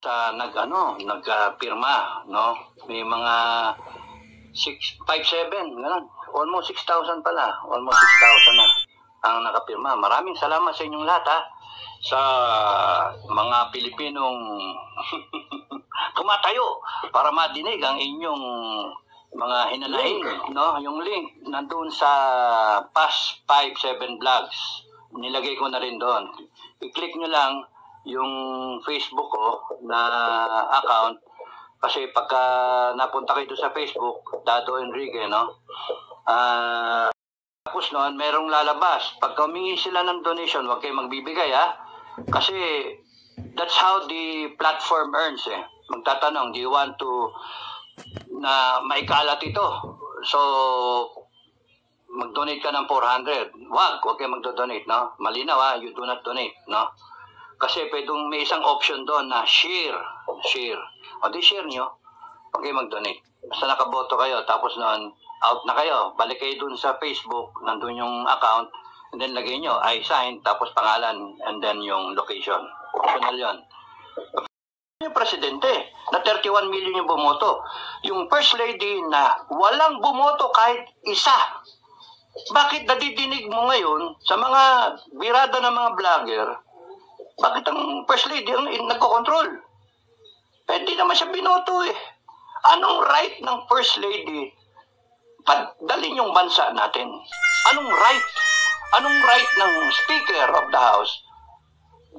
nagpirma, no? May mga 657, ganun. Almost 6,000 pala. Almost 6,000 na ang nakapirma. Maraming salamat sa inyong lahat, ha? Sa mga Pilipinong tumatayo para madinig ang inyong mga hinanaing, no? Yung link nandun sa Past 57 Vlogs. Nilagay ko na rin doon. I-click nyo lang yung Facebook ko na account kasi pagka napunta kayo sa Facebook, Dado Enrique, no? Tapos noon, merong lalabas. Pagka humingi sila ng donation, huwag kayo magbibigay, ha? Kasi that's how the platform earns, eh. Magtatanong, do you want to na maikalat ito? So, mag-donate ka ng 400. Huwag kayo mag-donate, no? Malinaw, ha? You do not donate, no? Kasi pwedeng may isang option doon na share. O di share nyo, huwag kayo mag-donate. Basta nakaboto kayo, tapos noon, out na kayo. Balik kayo dun sa Facebook, nandun yung account, and then lagay nyo, I sign, tapos pangalan, and then yung location. Optional yun. Yung presidente, na 31 million yung bumoto. Yung first lady na walang bumoto kahit isa. Bakit nadidinig mo ngayon sa mga birada ng mga vlogger, bakit ang first lady ang nagkocontrol? Hindi naman siya binoto, eh. Anong right ng first lady padalin yung bansa natin? Anong right? Anong right ng Speaker of the House?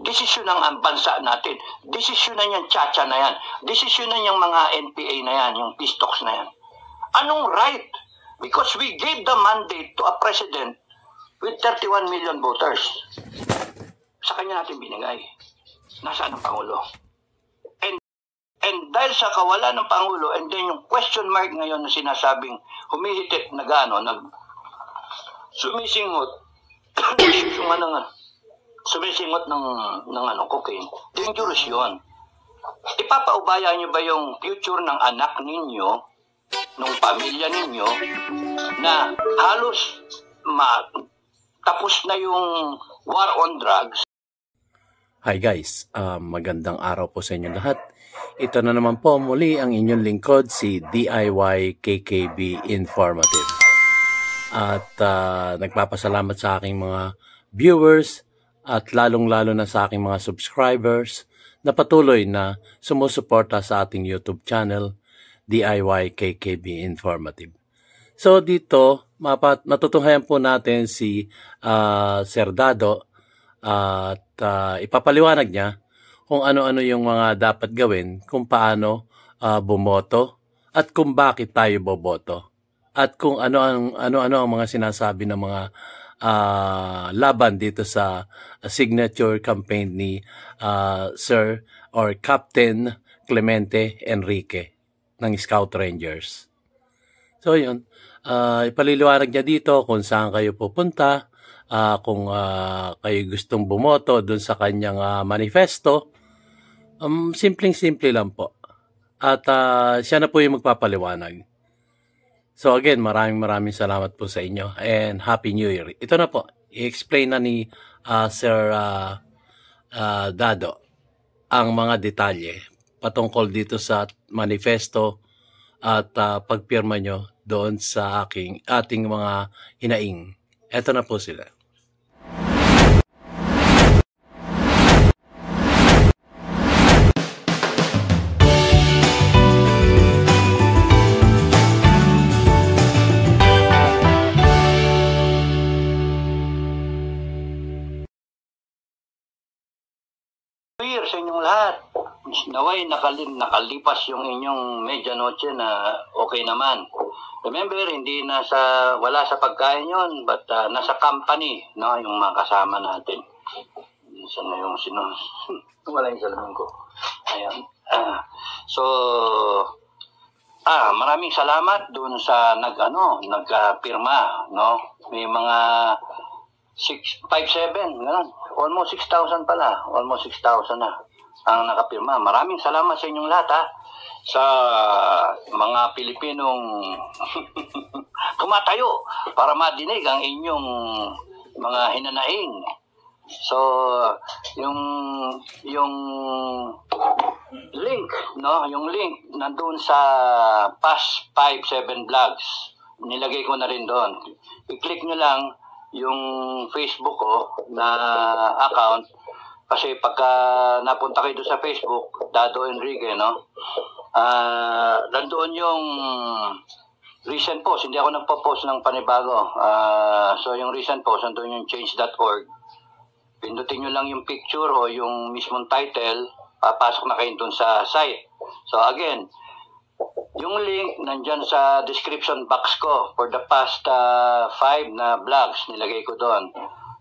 Desisyon ng bansa natin. Desisyon na yung Chacha na yan. Desisyon na yung mga NPA na yan, yung Pistox na yan. Anong right? Because we gave the mandate to a president with 31 million voters. Sa kanya natin binigay. Nasaan ang Pangulo? And dahil sa kawalan ng Pangulo, and then yung question mark ngayon na sinasabing humihitit na sumisingot sumisingot ng cocaine, dangerous yun. Ipapaubaya nyo ba yung future ng anak ninyo, ng pamilya ninyo, na halos tapos na yung war on drugs? Hi guys, magandang araw po sa inyo lahat. Ito na naman po muli ang inyong lingkod, si DIY KKB Informative. At nagpapasalamat sa aking mga viewers at lalong-lalo na sa aking mga subscribers na patuloy na sumusuporta sa ating YouTube channel, DIY KKB Informative. So dito, matutunghayan po natin si Sir Dado at ipapaliwanag niya kung ano-ano yung mga dapat gawin, kung paano bumoto at kung bakit tayo boboto at kung ano ang mga sinasabi ng mga laban dito sa signature campaign ni Sir or Captain Clemente Enrique ng Scout Rangers. So yun, ipaliliwanag niya dito kung saan kayo pupunta, kung kayo gustong bumoto dun sa kanyang manifesto. Simpleng-simple lang po. At siya na po yung magpapaliwanag. So again, maraming salamat po sa inyo and Happy New Year. Ito na po, i-explain na ni Sir Dado ang mga detalye patungkol dito sa manifesto at pagpirma nyo doon sa ating mga hinaing. Ito na po sila. Sa inyong lahat. Naway nakalipas yung inyong medianoche na okay naman. Remember, wala sa pagkain yun, but nasa company, no, yung mga kasama natin. Minsan na yung wala yung salamin ko. Ayan. Maraming salamat dun sa nagpirma, no? May mga 657, ganun. Almost 6,000 pala. Almost 6,000 na ang nakapirma. Maraming salamat sa inyong lahat, ha? Sa mga Pilipinong tumatayo para madinig ang inyong mga hinanaing. So, yung link, no? Yung link nandun sa past 5-7 vlogs. Nilagay ko na rin doon. I-click nyo lang yung Facebook ko na account. Kasi pagka napunta kayo doon sa Facebook, Dado Enrique, no? Nandoon yung recent post. Hindi ako nagpo-post ng panibago. So yung recent post, nandoon yung change.org. Pindutin nyo lang yung picture o yung mismong title, papasok na kayo dun sa site. So again, yung link nandyan sa description box ko for the past 5 na vlogs, nilagay ko doon.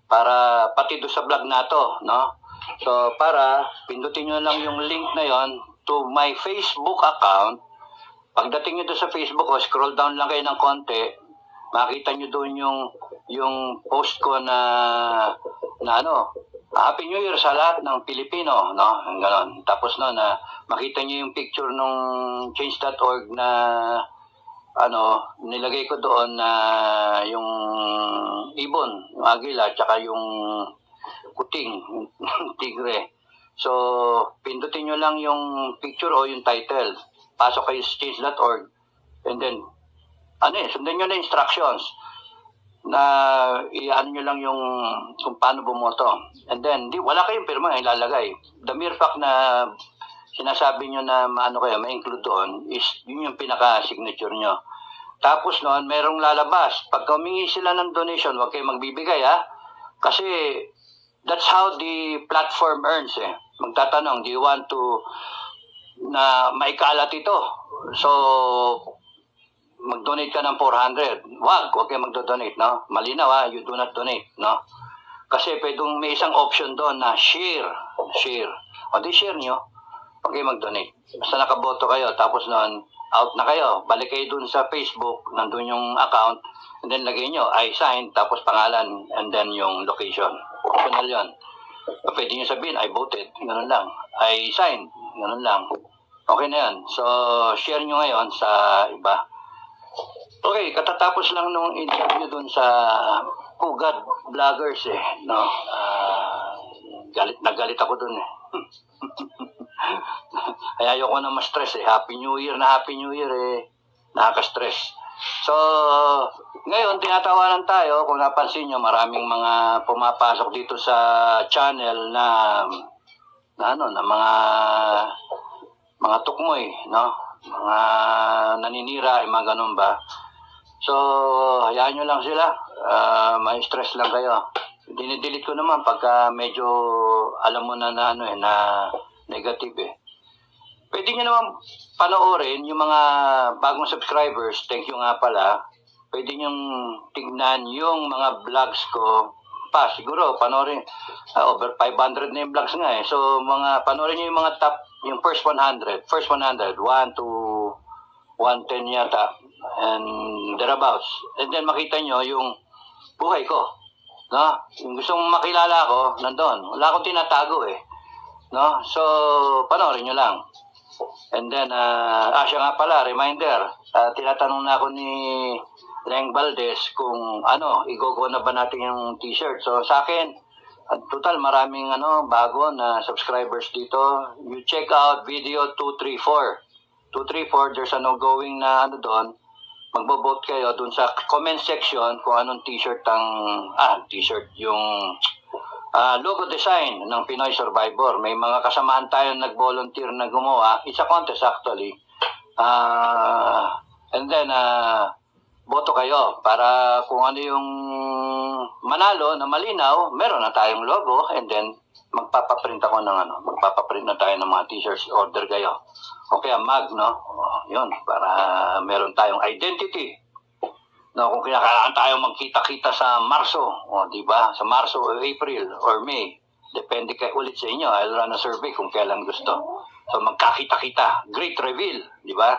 Para pati doon sa vlog na to, no? So para pindutin nyo lang yung link na yon to my Facebook account. Pagdating nyo doon sa Facebook ko, scroll down lang kayo ng konti, makita nyo doon yung post ko na Happy New Year sa lahat ng Pilipino, no? Ganon. Tapos na makita niyo yung picture nung change.org na nilagay ko doon na yung ibon, yung agila, tsaka yung kuting, tigre. So, pindutin nyo lang yung picture o yung title. Pasok kayo sa change.org and then, sundan nyo na instructions na i-ano nyo lang yung kung paano bumoto. And then, wala kayong pirma ilalagay. The mere fact na sinasabi nyo na kayo, ma-include doon, is yun yung pinaka-signature nyo. Tapos noon, merong lalabas. Pag humingi sila ng donation, huwag kayong magbibigay, ha? Kasi that's how the platform earns, eh. Magtatanong, do you want to na maikalat ito? So, mag-donate ka ng 400. Wag kayo mag-donate, no? Malinaw, ha? You do not donate, no? Kasi pwedeng may isang option doon na share. O di share nyo, huwag kayo mag-donate. Basta nakaboto kayo, tapos noon, out na kayo. Balik kayo dun sa Facebook, nandun yung account, and then lagay nyo, I sign, tapos pangalan, and then yung location. Optional yun. Pwede nyo sabihin, I voted, ganun lang. I sign, ganun lang. Okay na yan. So, share nyo ngayon sa iba. Okay, katatapos lang nung interview dun sa Pugad Vloggers, no? Galit ako dun, Ay, ayoko na ma-stress, Happy New Year, nakaka-stress. So, ngayon, tinatawanan tayo. Kung napansin nyo, maraming mga pumapasok dito sa channel na mga tukmoy, no? Mga naninira, mga ganun ba? So, hayaan nyo lang sila. May stress lang kayo. Dinidelete ko naman pagka medyo alam mo na negative, Pwede nyo naman panoorin yung mga bagong subscribers. Thank you nga pala. Pwede nyo tignan yung mga vlogs ko. Siguro, panoorin. Over 500 na yung vlogs nga, So, panoorin nyo yung mga top, yung first 100. First 100, 1 to 110 yata. And thereabouts. And then makita nyo yung buhay ko. No? Yung gusto mong makilala ko, nandun. Wala akong tinatago, No? So, panoorin nyo lang. And then, siya nga pala, reminder, tinatanong na ako ni Leng Valdez kung igogo na ba natin yung t-shirt. So, sa akin, total maraming bago na subscribers dito. You check out video 234. 234, there's an ongoing na doon. Magbo-vote kayo dun sa comment section kung anong t-shirt yung logo design ng Pinoy Survivor. May mga kasamaan tayo nag-volunteer na gumawa. It's a contest actually. And then, boto kayo para kung ano yung manalo na malinaw, meron na tayong logo, and then magpapaprint na tayo ng mga t-shirts. Order kayo. Okay, mag, no? Yun, para meron tayong identity. No, kung kinakailangan tayo magkita-kita sa Marso, di ba? Sa Marso o April or May, depende ulit sa inyo. I'll run a survey kung kailan gusto. So magkakita-kita, great reveal, di ba?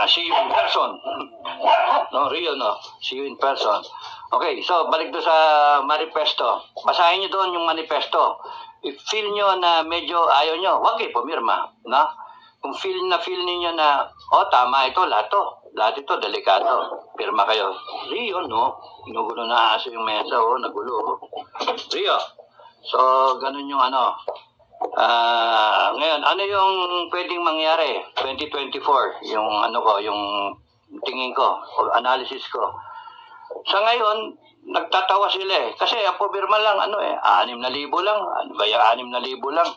See you in person. No, Rio, no? See you in person. Okay, so balik doon sa manifesto. Basahin nyo doon yung manifesto. If feel nyo na medyo ayaw nyo, huwag kayo pumirma. No? Kung feel ninyo na, tama ito, lahat ito, delikado. Pirma kayo. Rio, no? Ginugulo na aso yung mesa, nagulo. Rio. So, ganun yung Ngayon, ano yung pwedeng mangyari? 2024, yung ano ko, yung tingin ko, o analysis ko. Sa ngayon, nagtatawa sila eh. Kasi ang pumirma lang, 6,000 lang. Ano ba yung 6,000 lang?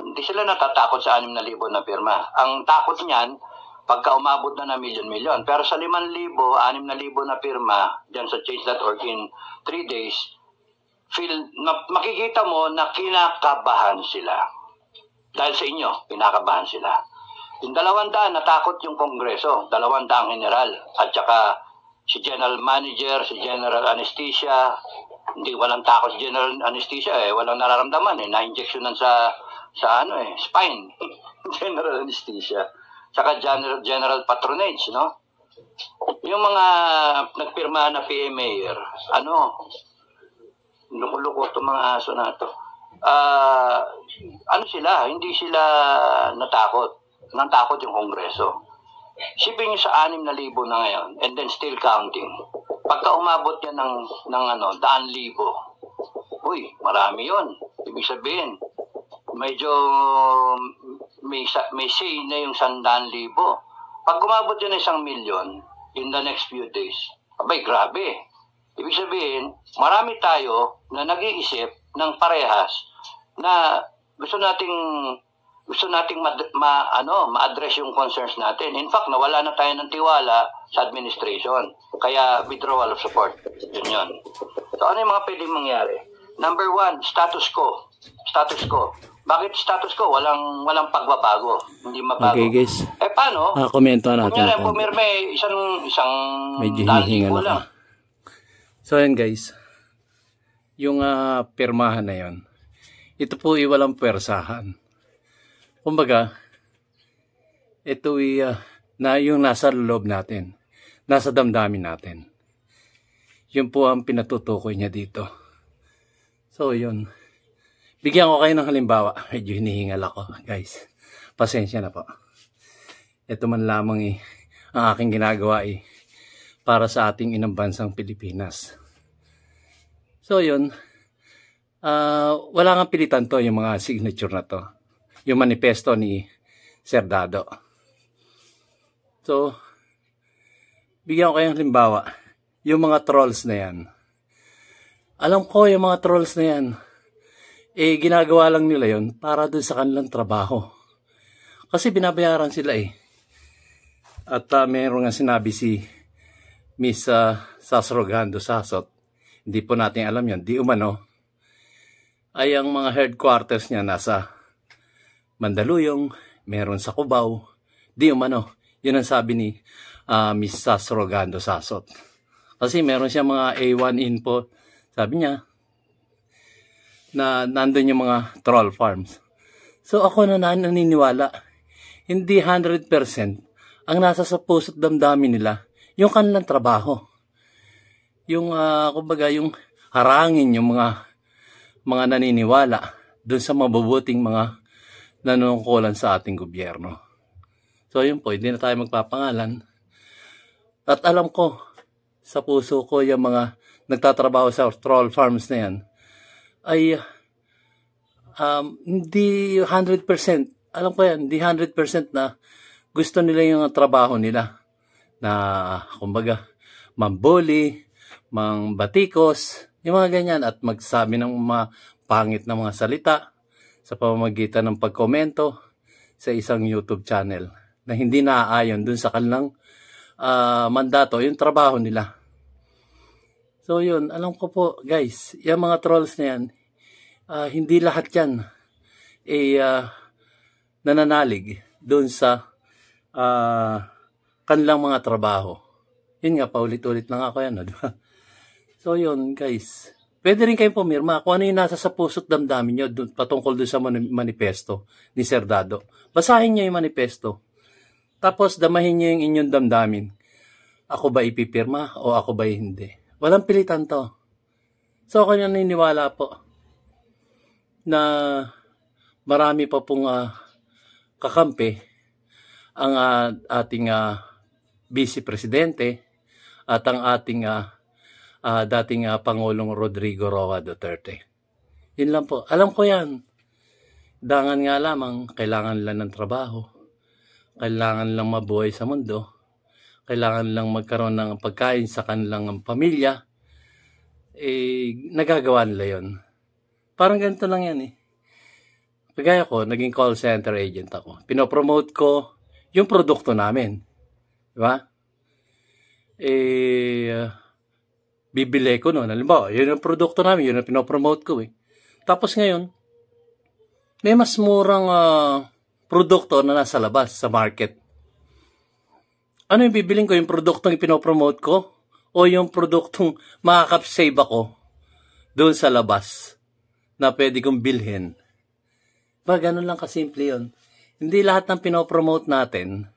Hindi sila natatakot sa 6,000 na pirma. Ang takot niyan, pagka umabot na milyon-milyon. Pero sa 5,000, 6,000 na pirma, dyan sa Change.org in 3 days, makikita mo na kinakabahan sila. Dahil sa inyo, kinakabahan sila. Yung 200, natakot yung Kongreso. 200 general. At saka si General Manager, si General Anesthesia. Hindi, walang takot si General Anesthesia eh. Walang nararamdaman eh. Na-injectionan sa spine. General Anesthesia. Saka General Patronage, no? Yung mga nagpirma na PMA, luko-luko itong mga aso na ito. Hindi sila natakot. Natakot yung Kongreso. Sipin nyo sa 6,000 na ngayon, and then still counting. Pagka umabot yan ng 100,000, uy, marami yun. Ibig sabihin, medyo may say na yung 100,000. Pag umabot yan ng 1,000,000 in the next few days, abay, grabe. Ibig sabihin, marami tayo na nag-iisip ng parehas na gusto nating ma-address yung concerns natin. In fact, nawala na tayo ng tiwala sa administration. Kaya withdrawal of support. Yun. So, ano yung mga pwedeng mangyari? Number 1, status quo. Status quo. Bakit status quo? Walang pagbabago. Hindi mabago. Okay, guys. Paano? Komento natin. Pumirme isang medyo hinihingal ako. So, yan guys. Yung pirmahan na yun. Ito po walang pwersahan. Kumbaga, ito yung nasa loob natin, nasa damdamin natin. Yun po ang pinatutukoy niya dito. So, yun. Bigyan ko kayo ng halimbawa. Medyo hinihingal ako, guys. Pasensya na po. Ito man lamang ang aking ginagawa para sa ating inang bansang Pilipinas. So, yun. Wala nga pilitan to yung mga signature na to. Yung manifesto ni Sir Dado. So, bigyan ko kayong halimbawa. Yung mga trolls na yan. Alam ko yung mga trolls na yan. Ginagawa lang nila yon para dun sa kanilang trabaho. Kasi binabayaran sila At mayroon nga sinabi si Miss Sasrogando Sasot. Hindi po natin alam yan. Di umano. Ay ang mga headquarters niya nasa Mandaluyong, meron sa Cubao. Di umano. Yun ang sabi ni Miss Sasrogando Sasot. Kasi meron siya mga A1 info. Sabi niya na nandun yung mga troll farms. So ako naniniwala. Hindi 100% ang nasa sa puso't damdamin nila yung kanilang trabaho. Yung kumbaga yung harangin yung mga naniniwala dun sa mabubuting mga nanungkulan sa ating gobyerno. So yun po, hindi na tayo magpapangalan. At alam ko, sa puso ko yung mga nagtatrabaho sa troll farms na yan, ay hindi 100%, alam ko yan, hindi 100% na gusto nila yung trabaho nila. Na, kumbaga, mambuli, mangbatikos, yung mga ganyan, at magsabi ng mga pangit na mga salita, sa pamamagitan ng pagkomento sa isang YouTube channel na hindi naaayon dun sa kanilang mandato, yung trabaho nila. So yun, alam ko po guys, yung mga trolls na yan, hindi lahat yan nananalig dun sa kanilang mga trabaho. Yun nga, paulit-ulit lang ako yan. Diba? So yun guys, pwede rin kayong pumirma kung ano yung nasa sa puso't damdamin nyo patungkol dun sa manifesto ni Sir Dado. Basahin nyo yung manifesto. Tapos damahin nyo yung inyong damdamin. Ako ba ipipirma o ako ba hindi? Walang pilitan to. So ako naniniwala po na marami pa pong kakampi ang ating Vice Presidente at ang ating dating Pangulong Rodrigo Roa Duterte. Yun lang po. Alam ko yan. Dangan nga lamang, kailangan lang ng trabaho. Kailangan lang mabuhay sa mundo. Kailangan lang magkaroon ng pagkain sa kanilang pamilya. Nagagawa nila yun. Parang ganito lang yan eh. Kagaya ko, naging call center agent ako. Pinopromote ko yung produkto namin. Diba? Bibili ko noon. Halimbawa, yun yung produkto namin, yun yung pinopromote ko eh. Tapos ngayon, may mas murang produkto na nasa labas sa market. Ano yung bibiling ko? Yung produktong ipinopromote ko? O yung produktong makakapsave ako doon sa labas na pwede kong bilhin? Ganun lang kasimple yun. Hindi lahat ng pinopromote natin,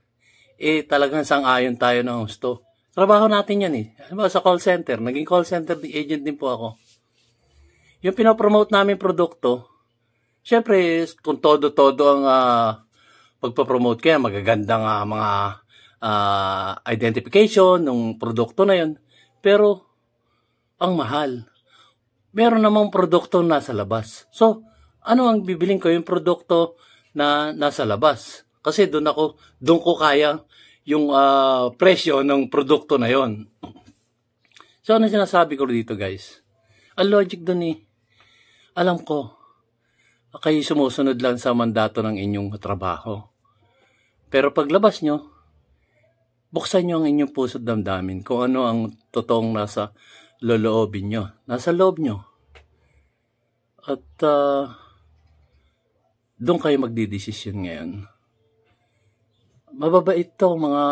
talagang sang-ayon tayo ng gusto. Trabaho natin yan eh. Sa call center, naging call center agent din po ako. Yung pinopromote namin produkto, syempre, kung todo-todo ang pagpapromote kaya, magagandang mga identification ng produkto na yun. Pero, ang mahal. Meron namang produkto nasa labas. So, ano ang bibiling ko? Yung produkto na nasa labas. Kasi doon ko kaya yung presyo ng produkto na yon. So, ano sinasabi ko dito, guys? Ang logic doon alam ko, kayo sumusunod lang sa mandato ng inyong trabaho. Pero paglabas nyo, buksan nyo ang inyong puso't damdamin kung ano ang totoong nasa loloobin nyo. Nasa loob nyo. At doon kayo magdidesisyon ngayon. Mababait to mga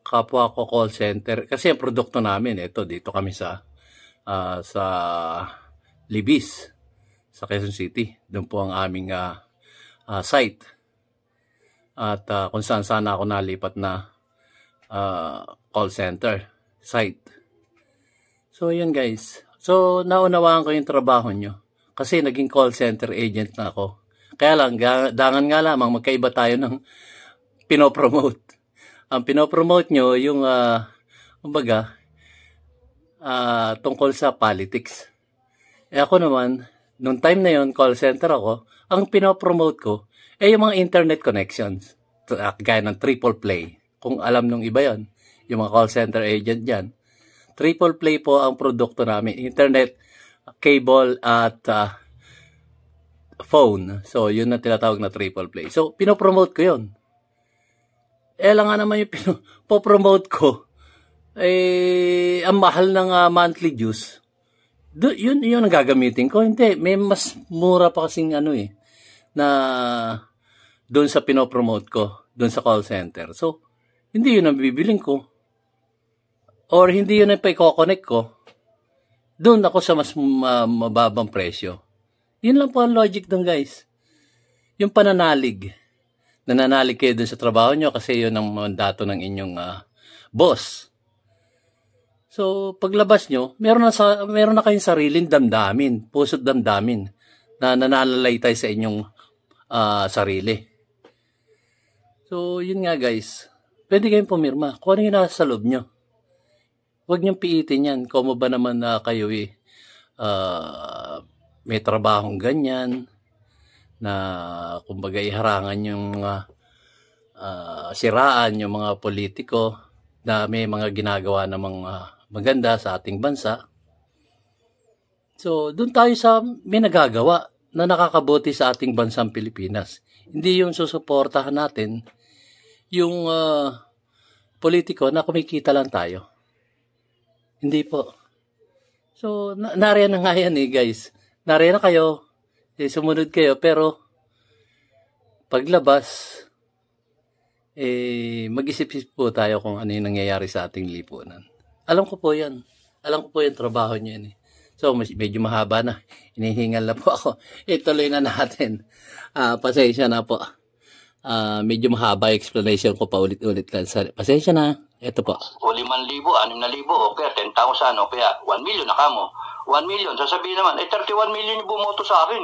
kapwa ko call center. Kasi ang produkto namin, dito kami sa Libis, sa Quezon City. Doon po ang aming site. At kung saan ako nalipat na call center site. So, yun guys. So, naunawaan ko yung trabaho nyo. Kasi naging call center agent na ako. Kaya lang, dangan nga lamang, magkaiba tayo ng pinopromote. Ang pinopromote nyo, yung, tungkol sa politics. Ako naman, nung time na yon call center ako, ang pinopromote ko, yung mga internet connections. Gaya ng triple play. Kung alam nung iba yon, yung mga call center agent dyan. Triple play po ang produkto namin. Internet, cable, at phone. So, yun na tinatawag na triple play. So, pinopromote ko yun. Lang nga naman yung pinopromote ko. Ang mahal ng monthly dues. Yun ang gagamitin ko. Hindi, may mas mura pa kasing na doon sa pinopromote ko, doon sa call center. So, hindi yun ang bibiling ko. Or hindi yun ang pa-connect ko. Doon ako sa mas mababang presyo. Yun lang po ang logic doon, guys. Yung pananalig. Nananalig kayo doon sa trabaho nyo kasi yun ang mandato ng inyong boss. So, paglabas nyo, meron na kayong sariling damdamin, puso't damdamin, na nananalaytay sa inyong sarili. So, yun nga guys. Pwede kayong pumirma. Kung ano yung nasa loob nyo. Huwag niyong piitin yan. Kung ba naman na kayo may trabahong ganyan, na kumbaga iharangan yung siraan yung mga politiko na may mga ginagawa na mga maganda sa ating bansa. So, doon tayo sa may nagagawa na nakakabuti sa ating bansang Pilipinas. Hindi yung susuportahan natin yung politiko na kumikita lang tayo. Hindi po. So, nariyan na nga yan guys. Nariyan na kayo. Sumunod kayo. Pero, paglabas, mag-isip-isip po tayo kung ano yung nangyayari sa ating lipunan. Alam ko po yan. Alam ko po yung trabaho niyo yan So, medyo mahaba na. Inihingal na po ako. Ituloy na natin. Pasensya na po. Medyo mahaba explanation ko pa ulit-ulit lang. Pasensya na. Ito po. O 5,000, 6,000, o kaya 10,000, o kaya 1 million na kamo. 1 million, sasabihin naman, 31 million yung bumoto sa akin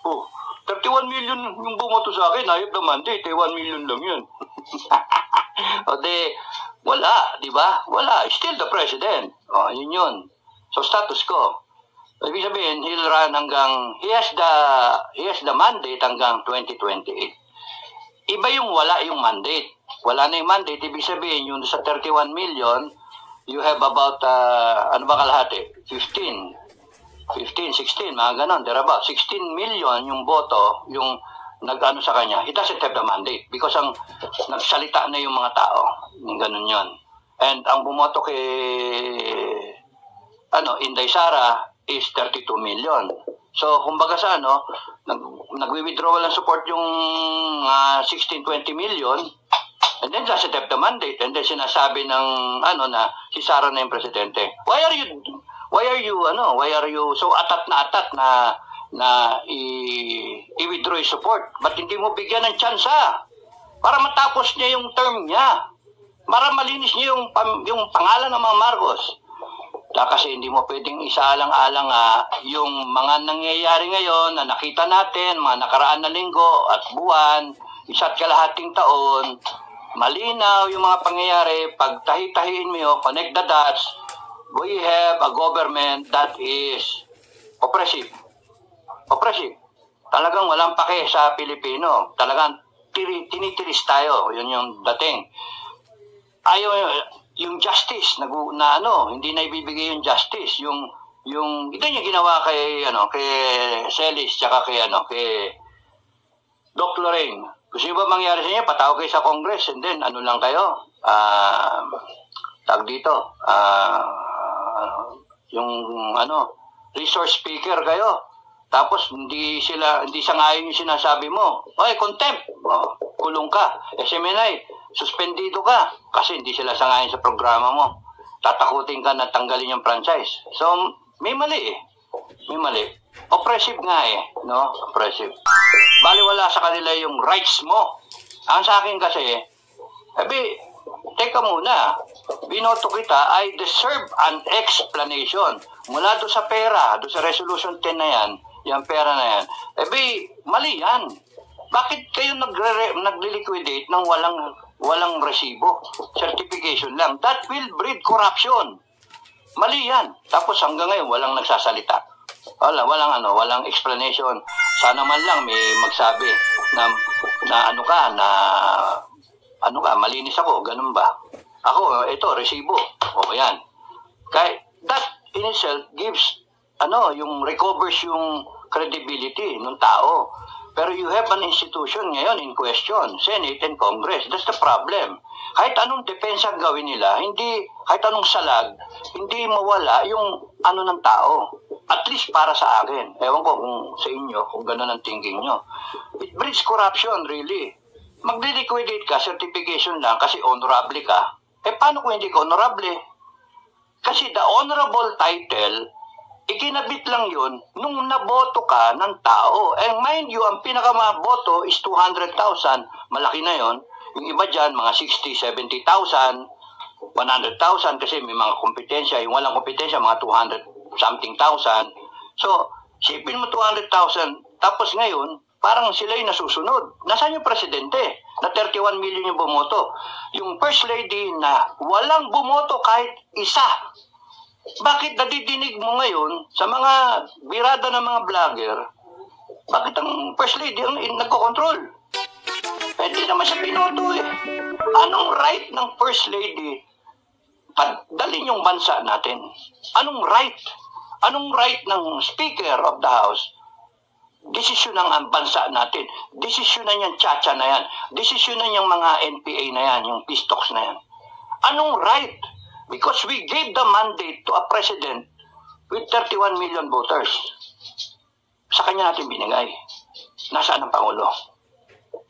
Oh, 31 million yung bumoto sa akin, ayop naman, 1 million lang yun. O wala, di ba? Wala, still the president. Yun. So, status quo. Ibig sabihin, he'll run he has the mandate hanggang 2028. Iba yung wala yung mandate. Wala na yung mandate, ibig sabihin, yung sa 31 million, you have about, ano ba kalahati? 15, 16, mga ganon, thereabout. 16 million yung boto, yung nag-ano sa kanya, he doesn't have the mandate because nagsalita na yung mga tao. Yung ganon yun. And ang bumoto kay, Inday Sara is 32 million. So, kumbaga sa nagwi-withdrawal ng support yung 16-20 million, and then doesn't have the mandate, and then sinasabi ng, na si Sara na yung presidente. Why are you so atat na i-withdraw yung support? Ba't hindi mo bigyan ng tsansa para matapos niya yung term niya? Para malinis niya yung pangalan ng mga Marcos. Kasi hindi mo pwedeng isaalang-alang yung mga nangyayari ngayon na nakita natin, mga nakaraan na linggo at buwan, isa't kalahating taon, malinaw yung mga pangyayari, pag tahi-tahiin mo yun, connect the dots, we have a government that is oppressive. Oppressive. Talagang walang pake sa Pilipino. Talagang tinitiris tayo. Yun yung dating. Ayaw yung justice hindi na ibibigay yung justice, yung ito yung ginawa kay Celis tsaka kay Doc Lorraine. Gusto ba mangyari sa inyo, patawag kayo sa Congress and then lang kayo, tag dito, yung resource speaker kayo, tapos hindi sangayon yung sinasabi mo, contempt, kulong ka, SMNI, suspendido ka kasi hindi sila sangayon sa programa mo. Tatakutin ka na tanggalin yung franchise. So, may mali. May mali. Oppressive nga no? Oppressive. Baliwala sa kanila yung rights mo. Ang sa akin kasi, teka muna, binoto kita, I deserve an explanation. Mula doon sa pera, doon sa resolution 10 na yan, yung pera na yan, mali yan. Bakit kayo nagli-liquidate ng walang resibo? Certification lang. That will breed corruption. Mali yan. Tapos hanggang ngayon, walang nagsasalita. Walang explanation. Sana man lang may magsabi na malinis ako, ganun ba? Ako, ito, resibo. Yan. Kaya, that in itself gives, recovers yung credibility ng tao. Pero you have an institution ngayon in question, Senate and Congress. That's the problem. Kahit anong depensa gawin nila, kahit anong salag, hindi mawala yung ng tao. At least para sa akin. Ewan ko kung sa inyo, kung gano'n ang thinking nyo. It breeds corruption, really. Magli-liquidate ka, certification lang, kasi honorable ka. Paano kung hindi ka honorable? Kasi the honorable title, ikinabit lang yun nung naboto ka ng tao. And mind you, ang pinakamaboto is 200,000. Malaki na yon. Yung iba dyan, mga 60, 70,000, 100,000 kasi may mga kompetensya. Yung walang kompetensya, mga 200-something thousand. So, sipin mo 200,000. Tapos ngayon, parang sila yung nasusunod. Nasaan yung presidente? Na 31 million yung bumoto. Yung first lady na walang bumoto kahit isa. Bakit nadidinig mo ngayon sa mga birada ng mga vlogger, bakit ang first lady ang nagko-control? Hindi naman siya binoto Anong right ng first lady padalin yung bansa natin? Anong right? Anong right ng Speaker of the House? Desisyon ng bansa natin. Desisyon na yung chacha na yan. Desisyon na yung mga NPA na yan, yung peace talks na yan. Anong right? Because we gave the mandate to a president with 31 million voters. Sa kanya natin binigay. Nasaan ang Pangulo?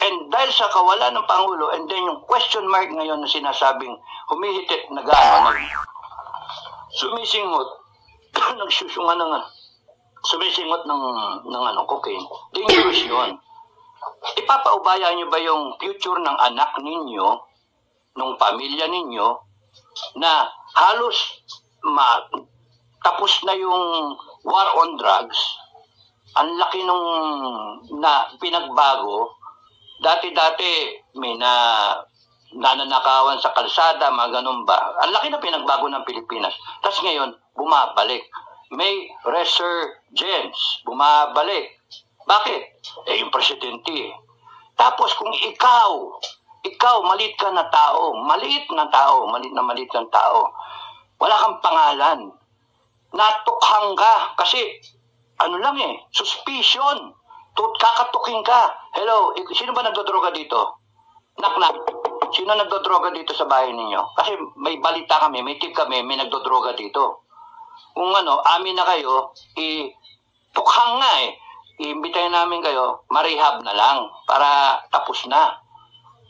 And dahil sa kawalan ng Pangulo, and then yung question mark ngayon na sinasabing humihitit na sumisingot, sumisingot ng cocaine. Dangerous yun. Ipapaubaya nyo ba yung future ng anak ninyo, ng pamilya ninyo, na halos tapos na yung war on drugs, ang laki nung na pinagbago. Dati-dati may nananakawan sa kalsada, mga ganun ba? Ang laki na pinagbago ng Pilipinas. Tapos ngayon, bumabalik. may resurgence, bumabalik. Bakit? Yung presidente. Tapos kung ikaw, maliit ka na tao, maliit na tao, wala kang pangalan, natukhang ka, kasi, suspicion, kakatukin ka. Hello, sino ba nagdodroga dito? Knock. Sino nagdodroga dito sa bahay ninyo? Kasi may balita kami, may tip kami, may nagdodroga dito. Kung amin na kayo, tukhang nga iimbitahin namin kayo, marehab na lang para tapos na.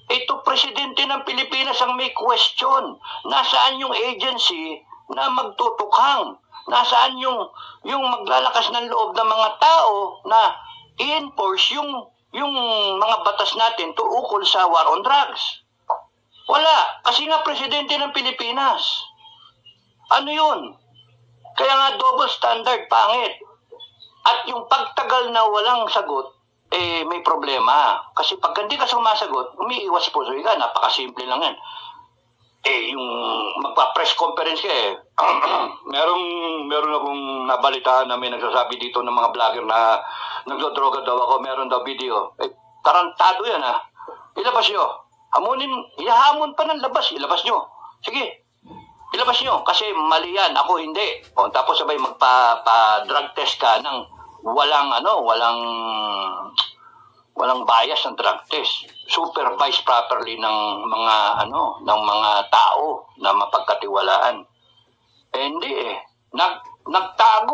Ito, presidente ng Pilipinas ang may question. Nasaan yung agency na magtutukhang? Nasaan yung maglalakas ng loob ng mga tao na i-enforce yung mga batas natin tuukol sa war on drugs? Wala. Kasi nga presidente ng Pilipinas. Ano yun? Kaya nga double standard, pangit. At yung pagtagal na walang sagot, may problema. Kasi pag hindi ka sumasagot, umiiwas po ka. Napakasimple lang yan. Yung magpa-press conference ka meron akong nabalitaan na may nagsasabi dito ng mga vlogger na nagdodroga daw ako, meron daw video. Tarantado yan Ilabas nyo. Ihahamon pa ng labas. Ilabas nyo. Sige. Ilabas nyo. Kasi mali yan. Ako hindi. Tapos sabay magpa-drug test ka ng walang bias ng drug test. Supervised properly ng mga tao na mapagkatiwalaan. Hindi nagtago,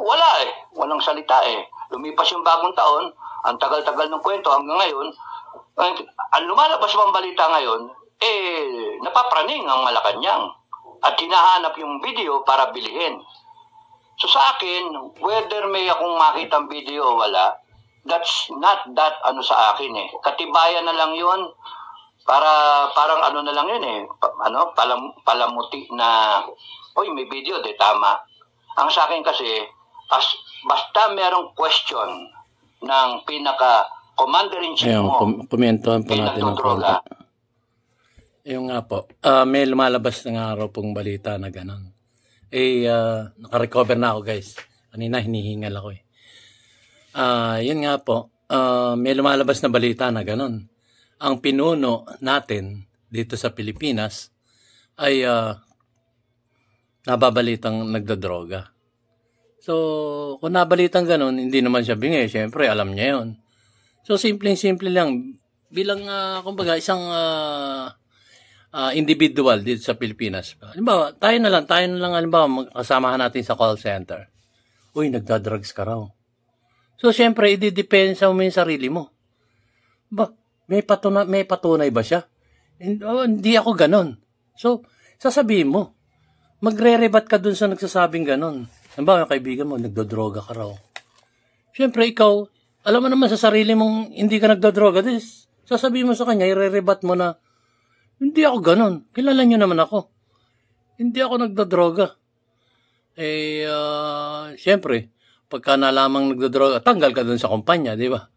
walang salita Lumipas yung bagong taon, ang tagal-tagal ng kwento hanggang ngayon, ang lumalabas pang balita ngayon, napapraning ang Malacanang at hinahanap yung video para bilhin. So sa akin, whether may akong makitang video o wala, that's not that sa akin Katibayan na lang yun, parang na lang yun palamuti na, may video, tama. Ang sa akin kasi, basta merong question ng pinaka-commander-in-chief mo, komentuhan po natin ng konti. Yung nga po, may lumalabas na araw pong balita na gano'n. Naka-recover na ako, guys. Kanina hinihingal ako yun nga po, may lumalabas na balita na gano'n. Ang pinuno natin dito sa Pilipinas ay nababalitang nagdodroga. So, kung nabalitang gano'n, hindi naman siya bingi. Siyempre, alam niya yun. So, simple lang. Bilang, isang individual dito sa Pilipinas. Halimbawa, tayo na lang, kasamahan natin sa call center. Uy, nagdadrugs ka raw. So, siyempre, i-depensa mo yung sarili mo. May patunay ba siya? Hindi ako ganon. So, sasabihin mo, magre-rebat ka dun sa nagsasabing ganon. Halimbawa, kaibigan mo, nagdodroga ka raw. Siyempre, ikaw, alam mo naman sa sarili mong hindi ka nagdodroga. Sasabihin mo sa kanya, i-rebat mo na, hindi ako ganon. Kilala niyo naman ako. Hindi ako nagdodroga. Siyempre, pagka nalamang nagdodroga, tanggal ka dun sa kumpanya, di ba?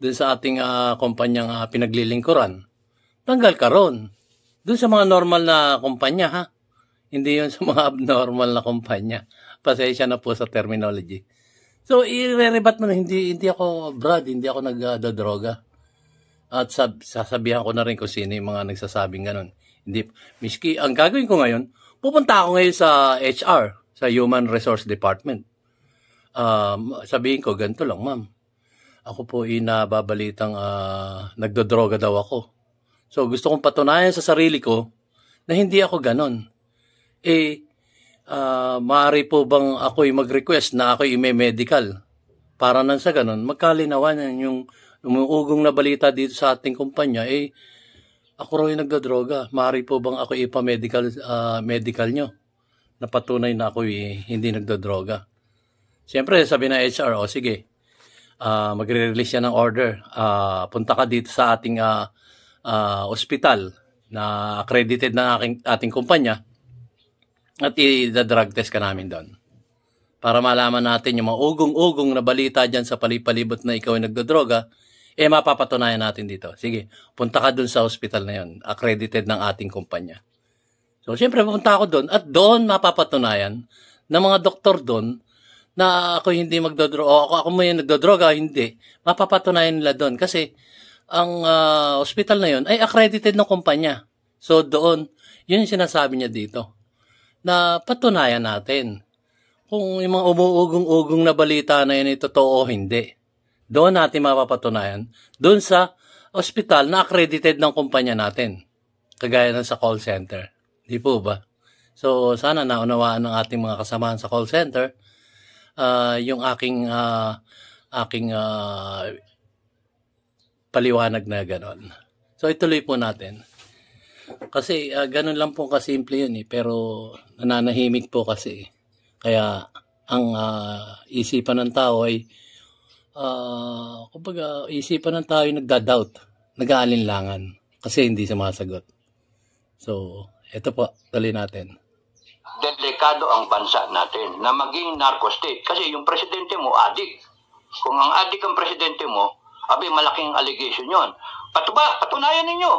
Dun sa ating kumpanyang pinaglilingkuran. Tanggal ka ron. Dun sa mga normal na kumpanya, ha? Hindi yun sa mga abnormal na kumpanya. Pasensya na po sa terminology. So, i-rebat mo na, hindi ako, Brad, hindi ako nagdodroga. At sasabihan ko na rin kung sino yung mga nagsasabing ganun. Hindi, miski, ang gagawin ko ngayon, pupunta ako ngayon sa HR, sa Human Resource Department. Sabihin ko, ganito lang, ma'am. Ako po inababalitang nagdodroga daw ako. So, gusto kong patunayan sa sarili ko na hindi ako ganon. Maaari po bang ako'y mag-request na ako'y ime-medical? Para nang sa ganon, magkalinawan yung umuugong na balita dito sa ating kumpanya, ako raw yung nagdodroga. Maaari po bang ako'y ipa-medical nyo? Na patunay na ako'y hindi nagdodroga. Siyempre, sabi na HR, sige, magre-release yan ng order. Punta ka dito sa ating ospital na accredited na ating kumpanya at i-drug test ka namin doon. Para malaman natin yung mga ugong-ugong na balita dyan sa palipalibot na ikaw ay nagdodroga, mapapatunayan natin dito. Sige, punta ka doon sa ospital na yun, accredited ng ating kumpanya. So, siyempre, pupunta ako doon at doon mapapatunayan ng mga doktor doon na ako hindi magdodroga, o ako mo yung nagdodroga, hindi. Mapapatunayan nila doon. Kasi, ang hospital na yun ay accredited ng kumpanya. So, doon, yun yung sinasabi niya dito. Na patunayan natin kung yung mga umuugong-ugong na balita na yun ay totoo o hindi. Doon natin mapapatunayan. Doon sa hospital na accredited ng kumpanya natin. Kagaya ng sa call center. Di po ba? So, sana naunawaan ng ating mga kasamahan sa call center yung aking paliwanag na ganon. So, ituloy po natin. Kasi ganun lang po kasimple yun pero nananahimik po kasi. Kaya ang isipan ng tao ay kumbaga isipan ng tao ay nagda-doubt, nag-aalinlangan kasi hindi sumasagot. So, ito po, tuloy natin. Delikado ang bansa natin na maging narco state. Kasi yung presidente mo, adik. Kung ang adik ang presidente mo, malaking allegation yon. Patunayan ninyo.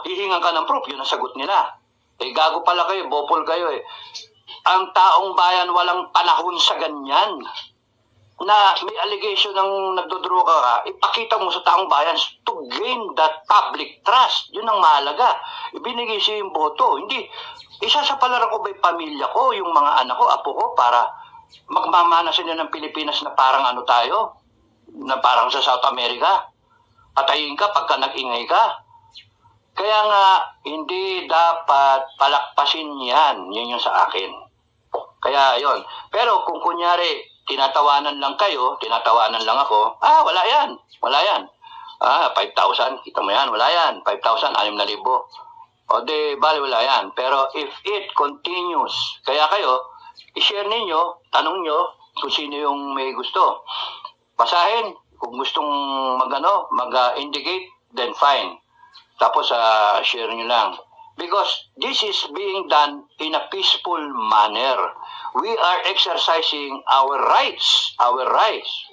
Hihingan ka ng proof, yun ang sagot nila. Gago pala kayo, bopol kayo eh. Ang taong bayan walang panahon sa ganyan. Na may allegation ng nagdodroga ka, ipakita mo sa taong bayan to gain that public trust. Yun ang mahalaga. Ibinigay siya yung boto. Hindi, isasapalaran ko ba yung pamilya ko, yung mga anak ko, apo ko, para magmamana sila ng Pilipinas na parang ano tayo? Na parang sa South America. Patayin ka pagka nag-ingay ka. Kaya nga, hindi dapat palakpasin yan. Yun yung sa akin. Kaya yon. Pero kung kunyari, tinatawanan lang kayo, tinatawanan lang ako, wala yan. Wala yan. 5,000, kita mo yan, wala yan. 5,000, 6,000. O de, bali wala yan. Pero if it continues, kaya kayo, i-share ninyo, tanong nyo kung sino yung may gusto. Basahin, kung gustong mag-indicate, then fine. Tapos, share nyo lang. Because this is being done in a peaceful manner. We are exercising our rights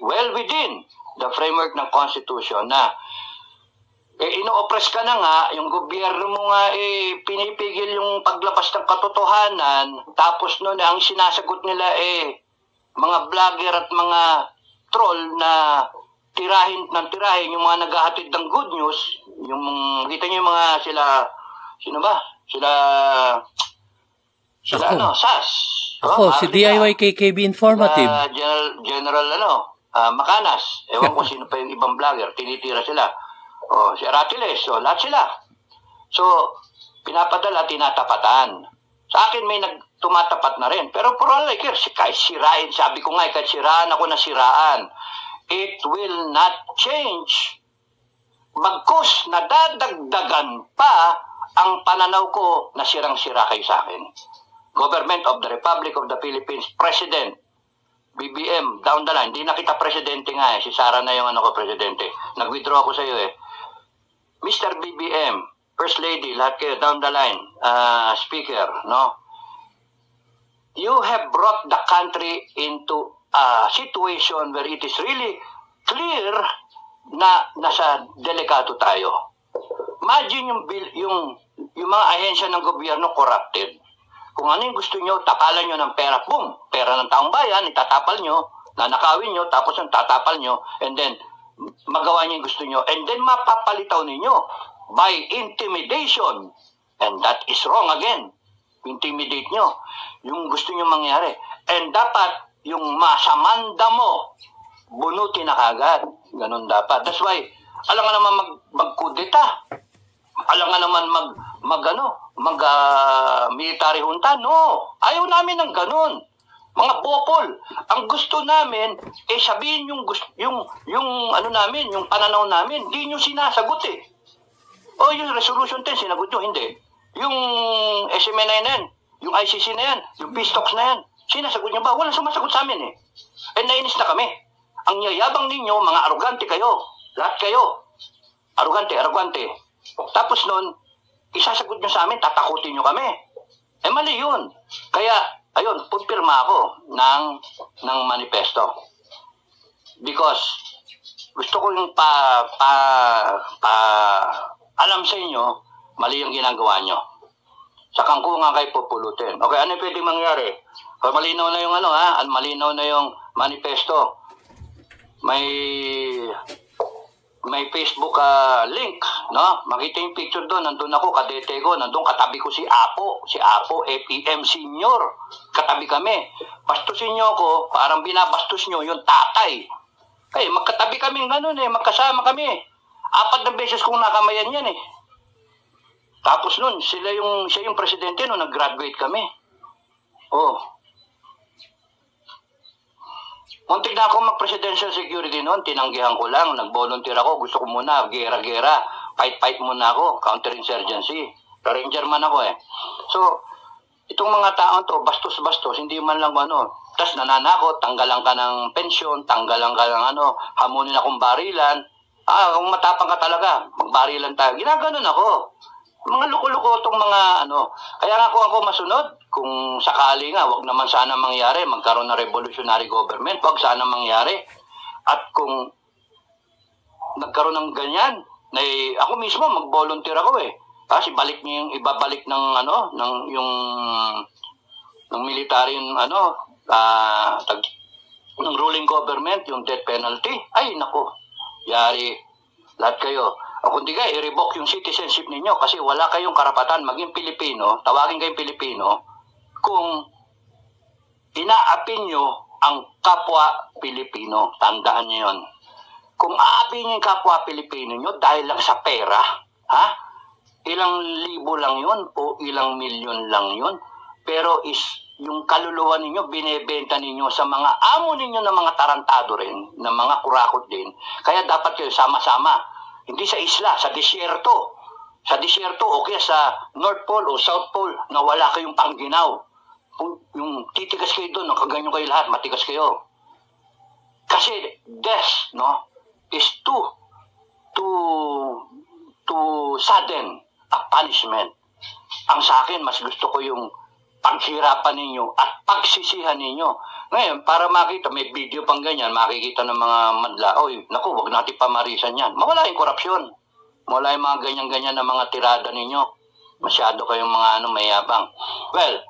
well within the framework ng Constitution na ino-oppress ka na nga, yung gobyerno mo nga pinipigil yung paglabas ng katotohanan, tapos noon ang sinasagot nila mga vlogger at mga troll na tirahin yung mga naghahatid ng good news, yung kita niyo yung mga sino ba? Sila SAS. Ako, si DIY KKB Informative. General Macanas. Ewan ko sino pa yung ibang vlogger. Tinitira sila. Si Aratiles. Lahat sila. So, pinapadala, tinatapatan. Sa akin may tumatapat na rin. Pero for all I care, kahit sirain, sabi ko nga, kahit siraan ako na siraan, it will not change. Bagkus, nadadagdagan pa ang pananaw ko na sirang-sira kayo sa akin. Government of the Republic of the Philippines, President, BBM, down the line. Hindi na kita presidente nga Si Sara na yung presidente. Nag-withdraw ako sa iyo Mr. BBM, First Lady, lahat kayo, down the line, Speaker, no? You have brought the country into a situation where it is really clear na nasa delikado tayo. Imagine yung mga ahensya ng gobyerno corrupted. Kung ano yung gusto nyo, takalan nyo ng pera, boom, pera ng taong bayan, itatapal nyo, nanakawin nyo, tapos yung tatapal nyo, and then magawa nyo yung gusto nyo, and then mapapalitaw ninyo by intimidation. And that is wrong again. Intimidate nyo yung gusto nyo mangyari. And dapat yung masamanda mo, bunutin na kagad. Ganun dapat. That's why, alam nga naman magkudeta. Alam nga naman military junta. No. Ayaw namin ng ganun. Mga bopol. Ang gusto namin, sabihin yung pananaw namin, di nyo sinasagot yung resolution 10, sinagot nyo, hindi. Yung SMA na yan, yung ICC na yan, yung peace talks na yan, sinasagot nyo ba? Walang sumasagot sa amin nainis na kami. Ang yayabang ninyo, mga arugante kayo. Lahat kayo. Arugante. Tapos nun, isasagot nyo sa amin, tatakutin nyo kami. Mali yun. Kaya, ayun, pagpirma ako ng manifesto. Because, gusto ko yung alam sa inyo, mali yung ginagawa nyo. Sa kangkungan kayo pupulutin. Okay, ano yung pwede mangyari? Malinaw na yung ano ha, malinaw na yung manifesto. May Facebook link, no? Makita yung picture doon, nandun ako, kadete ko, nandun katabi ko si Apo, APM Senior. Katabi kami. Bastusin nyo ako, parang binabastos nyo yung tatay. Magkatabi kami ganun magkasama kami. 4 na beses kong nakamayan yan eh. Tapos nun, siya yung presidente nung nag-graduate kami. Muntik na ako mag-presidential security noon, tinanggihan ko lang, nag-volunteer ako, gusto ko muna, gera-gera, fight muna ako, counterinsurgency. Ranger man ako eh. So, itong mga taon to, bastos-bastos, hindi man lang tas nananakot, tanggalan ka ng pensyon, tanggalan ka ng hamunin akong barilan. Kung matapang ka talaga, magbarilan tayo. Ginaganon ako. Mga luko-luko itong mga Kaya nga ako masunod, kung sakali nga, wag naman sana mangyari, magkaroon ng revolutionary government, wag sana mangyari. At kung nagkaroon ng ganyan, ako mismo mag-volunteer ako eh. Kasi ibabalik ng ng military ng ruling government, yung death penalty. Ay nako, yari lahat kayo. O kundi i-revoke yung citizenship ninyo kasi wala kayong karapatan maging Pilipino, tawagin kayong Pilipino, kung inaapin nyo ang kapwa Pilipino. Tandaan nyo yun. Kung aapin nyo yung kapwa Pilipino nyo dahil lang sa pera, ilang libo lang yun o ilang milyon lang yun, pero yung kaluluwa ninyo, binebenta ninyo sa mga amo ninyo na mga tarantado rin, na mga kurakot din. Kaya dapat kayo sama-sama. Hindi sa isla, sa disyerto. Sa disyerto o kaya sa North Pole o South Pole na wala kayong pangginaw. Yung titigas kayo doon, nakaganyo kayo lahat, matigas kayo. Kasi death, is too sudden a punishment. Ang sa akin, mas gusto ko yung paghirapan ninyo at pagsisihan ninyo. Ngayon, para makita, may video pang ganyan, makikita ng mga madla, naku, wag natin pamarisan yan. Mawala yung korupsyon. Mawala yung mga ganyan-ganyan na mga tirada ninyo. Masyado kayong mga mayabang. Well,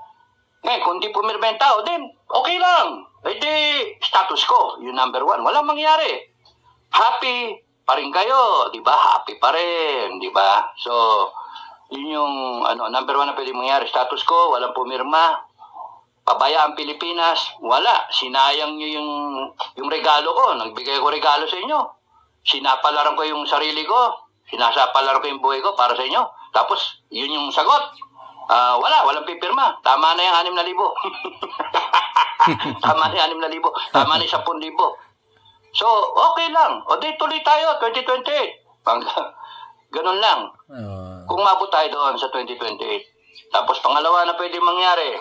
ngayon, kung di pumirma yung tao, din, okay lang. Di, status quo, yung number 1. Walang mangyari. Happy pa rin kayo, di ba? Happy pa rin, di ba? So, yun yung number 1 na pwede mangyari. Status quo, walang pumirma. Pabaya ang Pilipinas, wala. Sinayang nyo yung regalo ko. Nagbigay ko regalo sa inyo. Sinapalaran ko yung sarili ko. Sinasapalaran ko yung buhay ko para sa inyo. Tapos, yun yung sagot. Walang pipirma. Tama na yung 6,000. Tama na yung 6,000. Tama na yung 10,000. So, okay lang. O di, tuloy tayo, 2028. Ganun lang. Kung mabot tayo doon sa 2028. Tapos, pangalawa na pwede mangyari,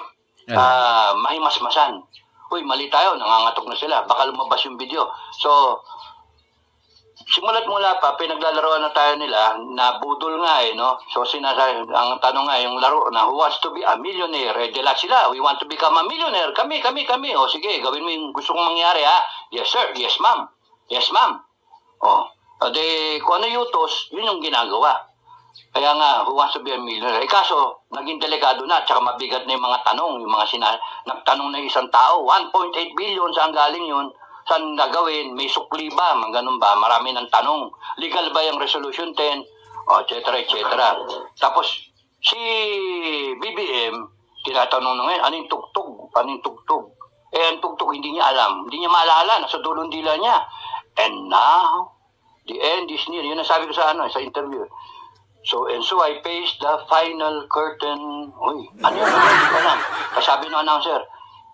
mahimasmasan. Uy, mali tayo, nangangatok na sila. Baka lumabas yung video. So, simula't mula pa, pinaglalaroan na tayo nila, na budol nga So, ang tanong nga, yung laro na, who wants to be a millionaire? Dela sila, we want to become a millionaire. Kami. O, sige, gawin mo yung gusto kong mangyari, ha? Yes, sir. Yes, ma'am. Yes, ma'am. Kung ano yutos, yun yung ginagawa. Kaya nga, who wants to be a millionaire? Kaso, naging delikado na, tsaka mabigat na yung mga tanong, yung mga nagtanong na isang tao, 1.8 billion, saan galing yun? Saan gagawin? May sukli ba? Ganun ba? Marami ng tanong. Legal ba yung Resolution 10? Et cetera. Tapos, si BBM, tinatanong na ngayon, anong tugtog? Ang tugtog, hindi niya alam. Hindi niya maalala, nasa dulong dila niya. And now, the end is near. Yun ang sabi ko sa interview. So I face the final curtain. Uy, ano yun? Hindi ko alam. Kasabi ng announcer,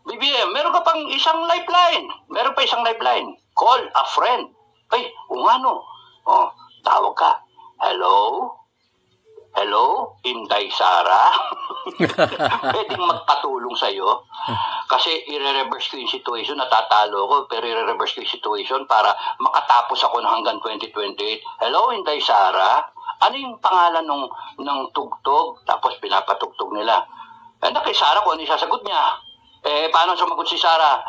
BBM, meron ka pang isang lifeline. Meron pa isang lifeline. Call a friend. Ay, tawag ka. Hello? Hello? Inday Sara? Pwedeng magpatulong sa'yo. Kasi i-reverse ko yung situation. Natatalo ko, pero i-reverse ko yung situation para makatapos ako na hanggang 2028. Hello, Inday Sara? Ano yung pangalan ng tugtog? Tapos pinapatugtog nila. Kay Sara kung ano yung sasagot niya. Paano sumagot si Sara?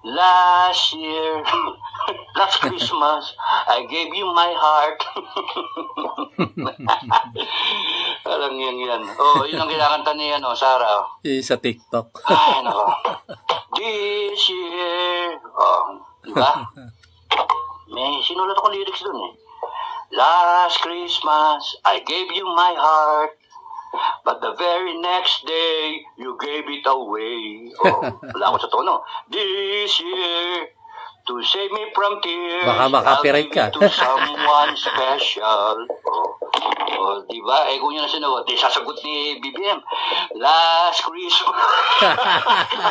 Last year, last Christmas, I gave you my heart. Parang yan. Oh, yun ang kinakanta ni Sarah. Sa TikTok. Ay, nako. This year. Oh, diba? May sinulat ako lyrics dun eh. Last Christmas, I gave you my heart. But the very next day, you gave it away. Oh, wala ako sa tono. This year, to save me from tears, baka makapirate ka. to someone special. Oh, diba? Kung yun na sinagot, sasagot ni BBM. Last Christmas.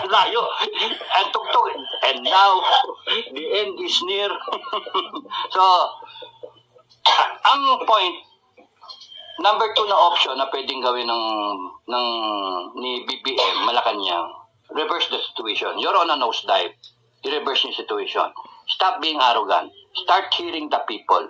Layo. Ang tugtog. And now, the end is near. So, ang point, number 2 na option na pwedeng gawin ni BBM, Malacanang, reverse the situation. You're on a nosedive. I-reverse yung situation. Stop being arrogant. Start hearing the people.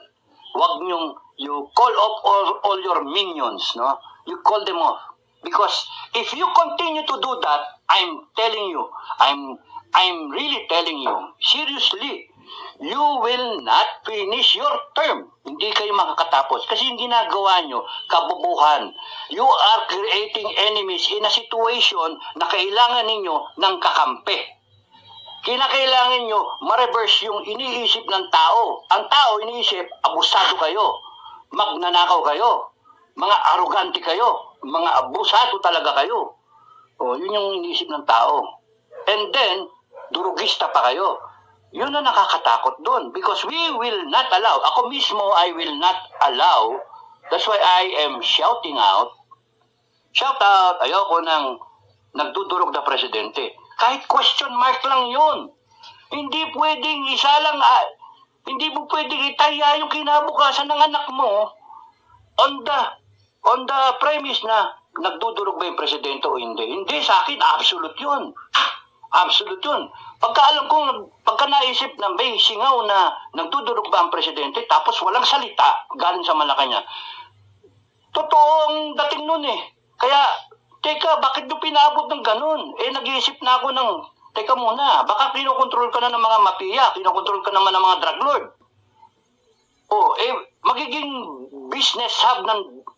Wag niyong, you call off all your minions, no? You call them off. Because if you continue to do that, I'm telling you, I'm really telling you, seriously, you will not finish your term. Hindi kayo makakatapos. Kasi yung ginagawa nyo, kabubuhan. You are creating enemies in a situation na kailangan ninyo ng kakampi. Kinakailangan nyo ma-reverse yung iniisip ng tao. Ang tao iniisip, abusado kayo, magnanakaw kayo, mga arrogante kayo, mga abusado talaga kayo. O, yun yung iniisip ng tao. And then, durugista pa kayo. Yun na nakakatakot doon. Because we will not allow, ako mismo, I will not allow, that's why I am shouting out, ayoko nang nagdudurog na presidente. Kahit question mark lang yun. Hindi pwedeng isa lang, hindi mo pwedeng itaya yung kinabukasan ng anak mo on the premise na nagdudurog ba yung presidente o hindi. Hindi, sa akin, absolute yun. Absolute yun. Pagka naisip na may singaw na nagdudurog ba ang presidente tapos walang salita galing sa Malacanang, totoong dating nun eh. Kaya, teka, bakit nyo pinabot ng ganun? Nag-iisip na ako ng, teka muna, baka kinokontrol ka na ng mga mafia, kinokontrol ka naman ng mga drug lord. Magiging business hub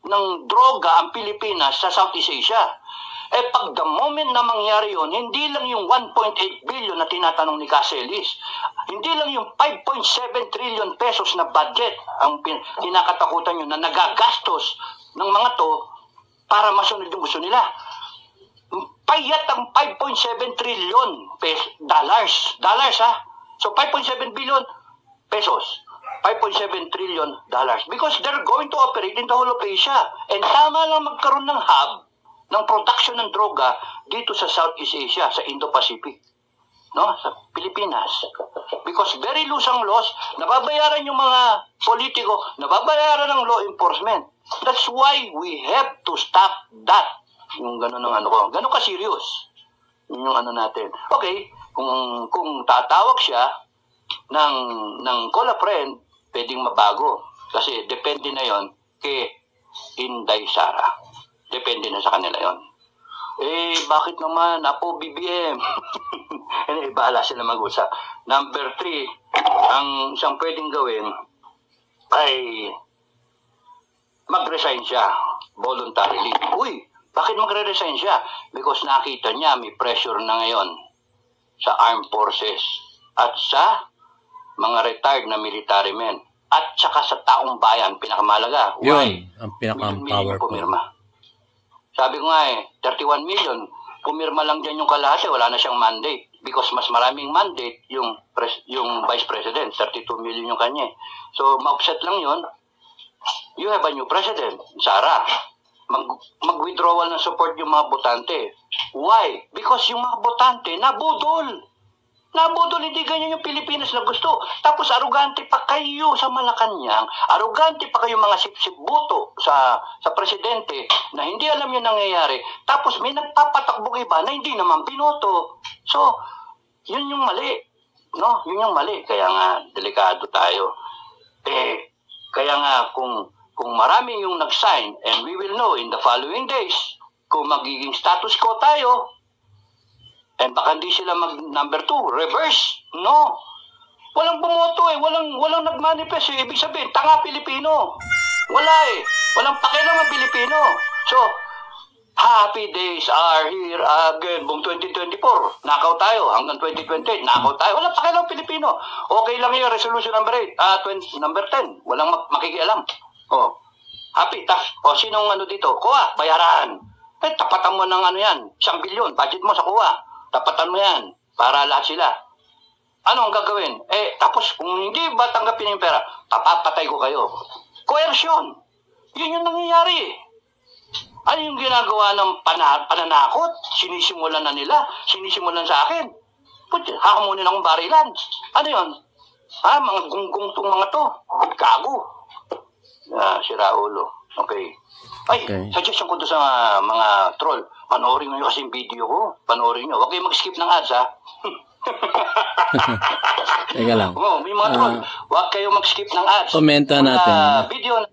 ng droga ang Pilipinas sa Southeast Asia. Pag the moment na mangyari yun, hindi lang yung 1.8 billion na tinatanong ni Caceres, hindi lang yung 5.7 trillion pesos na budget ang kinakatakutan nyo na nagagastos ng mga to para masunod yung gusto nila. Payat ang 5.7 trillion dollars. Dollars ha? So 5.7 billion pesos. 5.7 trillion dollars. Because they're going to operate in the whole of Asia. And tama lang magkaroon ng hub ng production ng droga dito sa Southeast Asia, sa Indo-Pacific. No? Sa Pilipinas. Because very loose ang laws, nababayaran yung mga politiko, nababayaran ng law enforcement. That's why we have to stop that. Yung gano'n ng ano ko. Gano'n ka-serious. Yun yung ano natin. Okay, kung tatawag siya ng call a friend, pwedeng mabago. Kasi depende na yon kay Inday Sara. Depende na sa kanila yon. Bakit naman? Apo, BBM. Bahala sila mag-usap. Number 3, ang isang pwedeng gawin ay mag-resign siya voluntarily. Uy, bakit magre-resign siya? Because nakita niya may pressure na ngayon sa armed forces at sa mga retired na military men at saka sa taong bayan, pinakamalaga. Yun, ang pinaka-powerful. Sabi ko nga 31 million, pumirma lang dyan yung kalahati, wala na siyang mandate. Because mas maraming mandate yung Vice President, 32 million yung kanya. So, ma-offset lang yun. You have a new president, Sara. Mag-withdrawal ng support yung mga botante. Why? Because yung mga botante, nabudol. Nabudol, hindi ganyan yung Pilipinas na gusto. Tapos arugante pa kayo sa Malacanang, arugante pa kayo mga sip-sip-buto sa presidente na hindi alam yung nangyayari. Tapos may nagpapatakbong iba na hindi naman pinoto. So, yun yung mali. No? Yun yung mali. Kaya nga, delikado tayo. Kaya nga, kung marami yung nag-sign, and we will know in the following days, kung magiging status quo tayo, and baka hindi sila number 2, reverse. No. Walang bumoto walang nagmanifest Ibig sabihin, tanga Pilipino. Wala Walang pakialam ang Pilipino. So, happy days are here again. Buong 2024, nakaw tayo. Hanggang 2028, nakaw tayo. Walang pakialam Pilipino. Okay lang yun, resolution number 8. Number 10. Walang makikialam. Oh, happy, o sinong ano dito? Kuha, bayaran. Tapatan mo ng ano yan, 1 bilyon. Budget mo sa kuha. Tapatan mo yan. Para lahat sila. Ano ang gagawin? Tapos kung hindi ba tanggapin yung pera, papapatay ko kayo. Coercion. Yun yung nangyayari. Ano yung ginagawa ng pananakot? Sinisimulan na nila. Sinisimulan sa akin. Hakamunin akong barilan. Ano yun? Mga gunggong tong mga to. Gago. Si Raulo. Okay. Suggestion ko doon sa mga troll. Panoorin nyo kasi yung video ko. Panoorin nyo. Huwag kayong mag-skip ng ads, ha? Teka lang. May mga troll. Huwag kayong mag-skip ng ads. Komenta natin. Video na.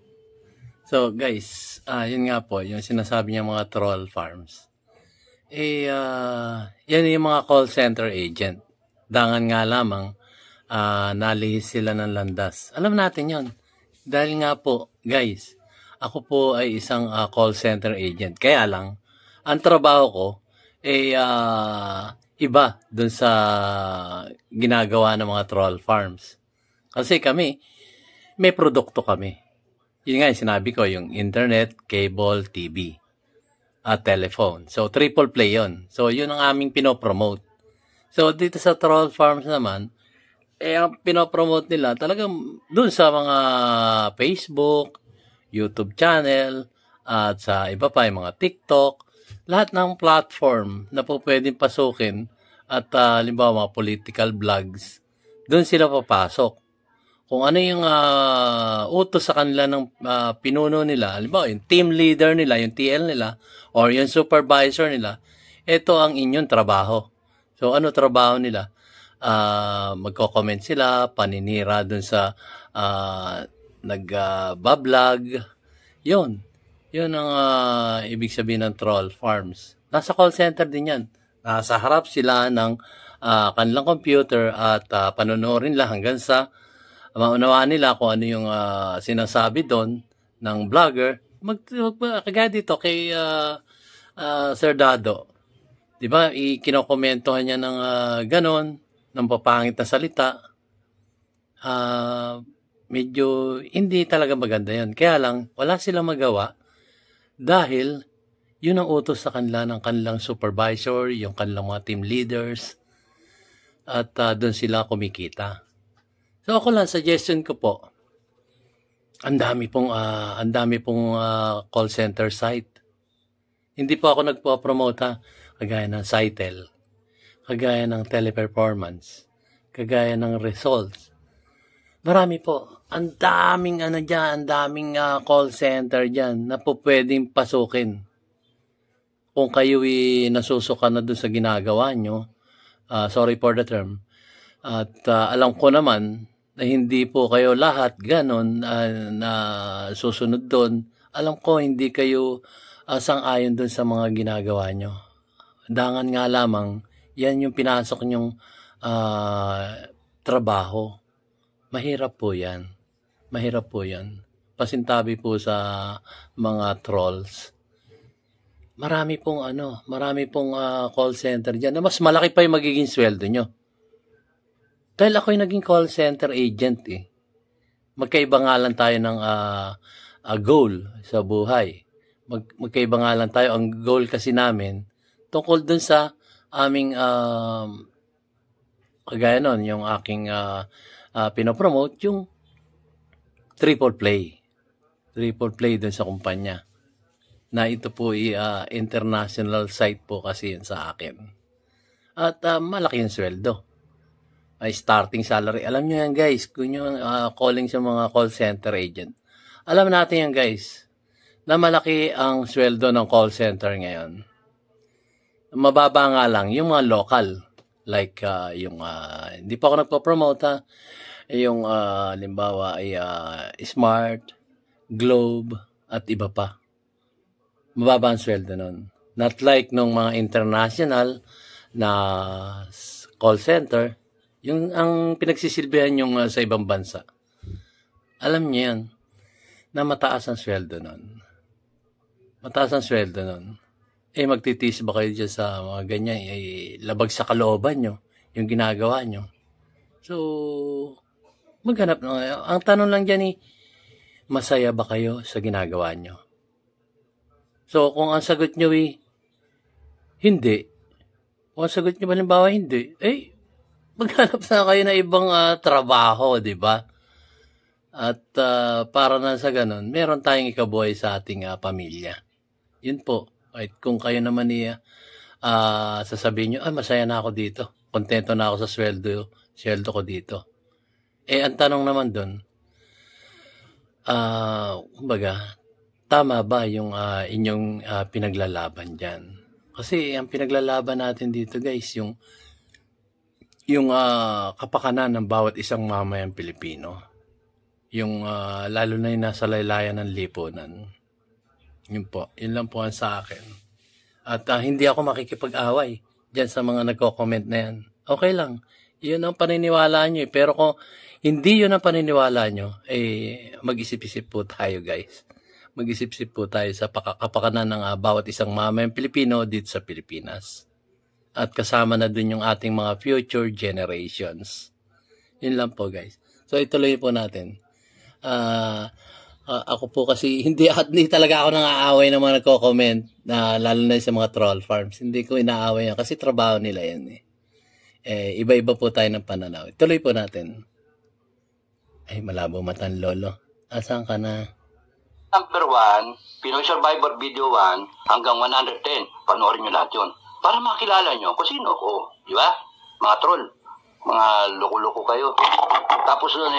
So guys, yun nga po, yung sinasabi niya mga troll farms. Yan yung mga call center agent. Dangan nga lamang, nalihis sila ng landas. Alam natin yon. Dahil nga po, guys, ako po ay isang call center agent. Kaya lang, ang trabaho ko iba dun sa ginagawa ng mga troll farms. Kasi kami, may produkto kami. Yun nga yung sinabi ko, yung internet, cable, TV, at telephone. So, triple play yun. So, yun ang aming pinopromote. So, dito sa troll farms naman, ang pinopromote nila talagang dun sa mga Facebook, YouTube channel, at sa iba pa, yung mga TikTok, lahat ng platform na po pwedeng pasukin at halimbawa mga political blogs, dun sila papasok. Kung ano yung utos sa kanila ng pinuno nila, halimbawa yung team leader nila, yung TL nila, or yung supervisor nila, ito ang inyong trabaho. So, ano trabaho nila? Magko-comment sila, paninira dun sa nag-bablog. Yun ang ibig sabihin ng troll farms. Nasa call center din yan. Nasa harap sila ng kanilang computer at panonoorin lang hanggang sa maunawaan nila kung ano yung sinasabi doon ng vlogger. Kagaya dito kay Sir Dado. Diba, kinokomentohan niya ng ganon, ng papangit na salita. Medyo hindi talaga maganda yun. Kaya lang, wala silang magawa dahil yun ang utos sa kanila ng kanilang supervisor, yung kanilang mga team leaders, at doon sila kumikita. So ako lang, suggestion ko po, ang dami pong call center site. Hindi po ako nagpo-promote kagaya ng Sitel, kagaya ng Teleperformance, kagaya ng Results. Marami po. Ang daming call center dyan na po pwedeng pasukin. Kung kayo nasusuka na doon sa ginagawa nyo, sorry for the term, at alam ko naman na hindi po kayo lahat ganon na susunod doon. Alam ko hindi kayo sang-ayon doon sa mga ginagawa nyo. Dangan nga lamang, yan yung pinasok nyong trabaho. Mahirap po yan. Pasintabi po sa mga trolls. Marami pong call center dyan na mas malaki pa yung magiging sweldo nyo. Dahil ako'y naging call center agent Magkaiba nga lang tayo ng goal sa buhay. Magkaiba nga lang tayo. Ang goal kasi namin, tungkol dun sa aming, kagaya nun, yung aking pinopromote, yung triple play. Triple play dun sa kumpanya. Na ito po international site po kasi yun sa akin. At malaki yung sweldo. Ay starting salary. Alam nyo yan guys, kung yung calling sa mga call center agent. Alam natin yan guys, na malaki ang sweldo ng call center ngayon. Mababa nga lang yung mga local. Like yung, hindi pa ako nagpo-promote yung limbawa ay Smart, Globe, at iba pa. Mababa ang sweldo nun. Not like nung mga international na call center, yung ang pinagsisilbihan yung sa ibang bansa. Alam niyo yan, na mataas ang sweldo nun. mataas ang sweldo nun. Magtitiis ba kayo dyan sa mga ganyan? Labag sa kalooban nyo, yung ginagawa nyo. So, maghanap na kayo. Ang tanong lang dyan masaya ba kayo sa ginagawa nyo? So, kung ang sagot nyo hindi. Kung ang sagot nyo halimbawa hindi, maghanap na kayo na ibang trabaho, di ba? At para na sa ganun, meron tayong ikabuhay sa ating pamilya. Yun po. Right? Kung kayo naman sasabihin nyo, masaya na ako dito. Kontento na ako sa sweldo ko dito. Ang tanong naman doon, kumbaga, tama ba yung inyong pinaglalaban dyan? Kasi ang pinaglalaban natin dito guys, yung kapakanan ng bawat isang mamayang Pilipino. Yung lalo na yung nasa laylayan ng lipunan. Yun po. Yun lang po ang sa akin. At hindi ako makikipag-away dyan sa mga nagko-comment na yan. Okay lang. Yun ang paniniwala nyo. Pero kung hindi yun ang paniniwala nyo, mag-isip-isip po tayo guys. Mag-isip-isip po tayo sa kapakanan ng bawat isang mamayang Pilipino dito sa Pilipinas. At kasama na dun yung ating mga future generations. Yun lang po guys. So ituloy po natin. Ako po kasi hindi talaga ako nang-aaway ng mga nagko-comment na lalo na sa mga troll farms. Hindi ko inaaway yan kasi trabaho nila yan iba-iba po tayo ng pananaw. Tuloy po natin. Malabo matan lolo. Asan ka na? Number 1, Pinoy Survivor Video 1 hanggang 110. Panoorin nyo lahat yun. Para makilala nyo kung sino ko. Di ba? Mga troll. Mga loko-loko kayo. Tapos doon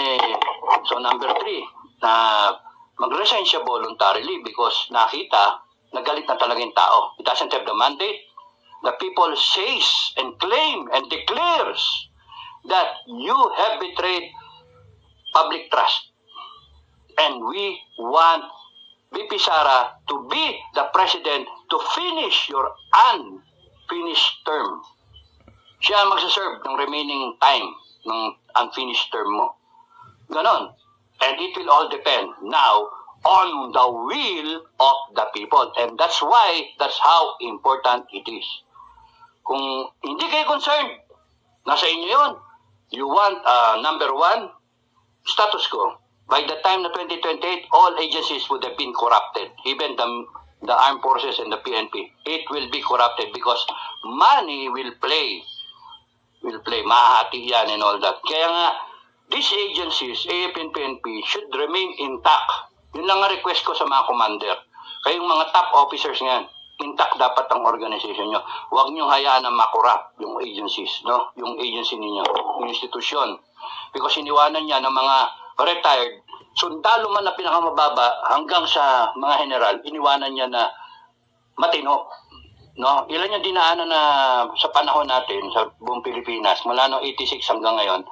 so number 3, na mag-resign siya voluntarily because nakita, nagalit na talaga yung tao. It doesn't have the mandate. The people says and claim and declares that you have betrayed public trust. And we want VP Sara to be the president to finish your unfinished term. Siya magsaserve ng remaining time ng unfinished term mo. Ganon. And it will all depend now on the will of the people. And that's how important it is. Kung hindi kayo concerned, nasa inyo yun. You want, number 1, status quo. By the time na 2028, all agencies would have been corrupted. Even the armed forces and the PNP. It will be corrupted because money will play. Mahahati yan and all that. Kaya nga, these agencies, AFP and PNP, should remain intact. Yun lang ang request ko sa mga commander. Kayong mga top officers ngayon, intact dapat ang organization nyo. Huwag nyo hayaan na makurap yung agencies, no? Yung agency ninyo, yung institusyon. Because iniwanan niya ng mga retired, sundalo man na pinakamababa hanggang sa mga general, iniwanan niya na matino. No? Ilan yung dinaanan na sa panahon natin, sa buong Pilipinas, mula no 86 hanggang ngayon,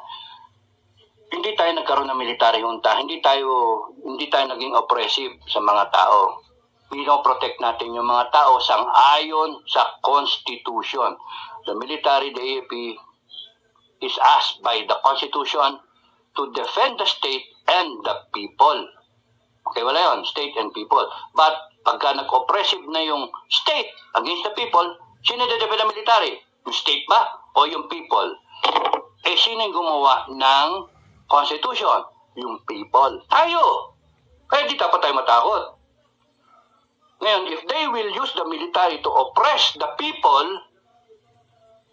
hindi tayo nagkaroon ng military junta, hindi tayo naging oppressive sa mga tao. Pino-protect natin yung mga tao sang-ayon sa Constitution. The military, the AFP, is asked by the Constitution to defend the state and the people. Okay, wala yun, state and people. But pagka nag-oppressive na yung state against the people, sino de-defend ang military? Yung state ba o yung people? Sino yung gumawa ng Constitution? Yung people. Tayo! Kaya di dapat tayo matakot. Ngayon, if they will use the military to oppress the people,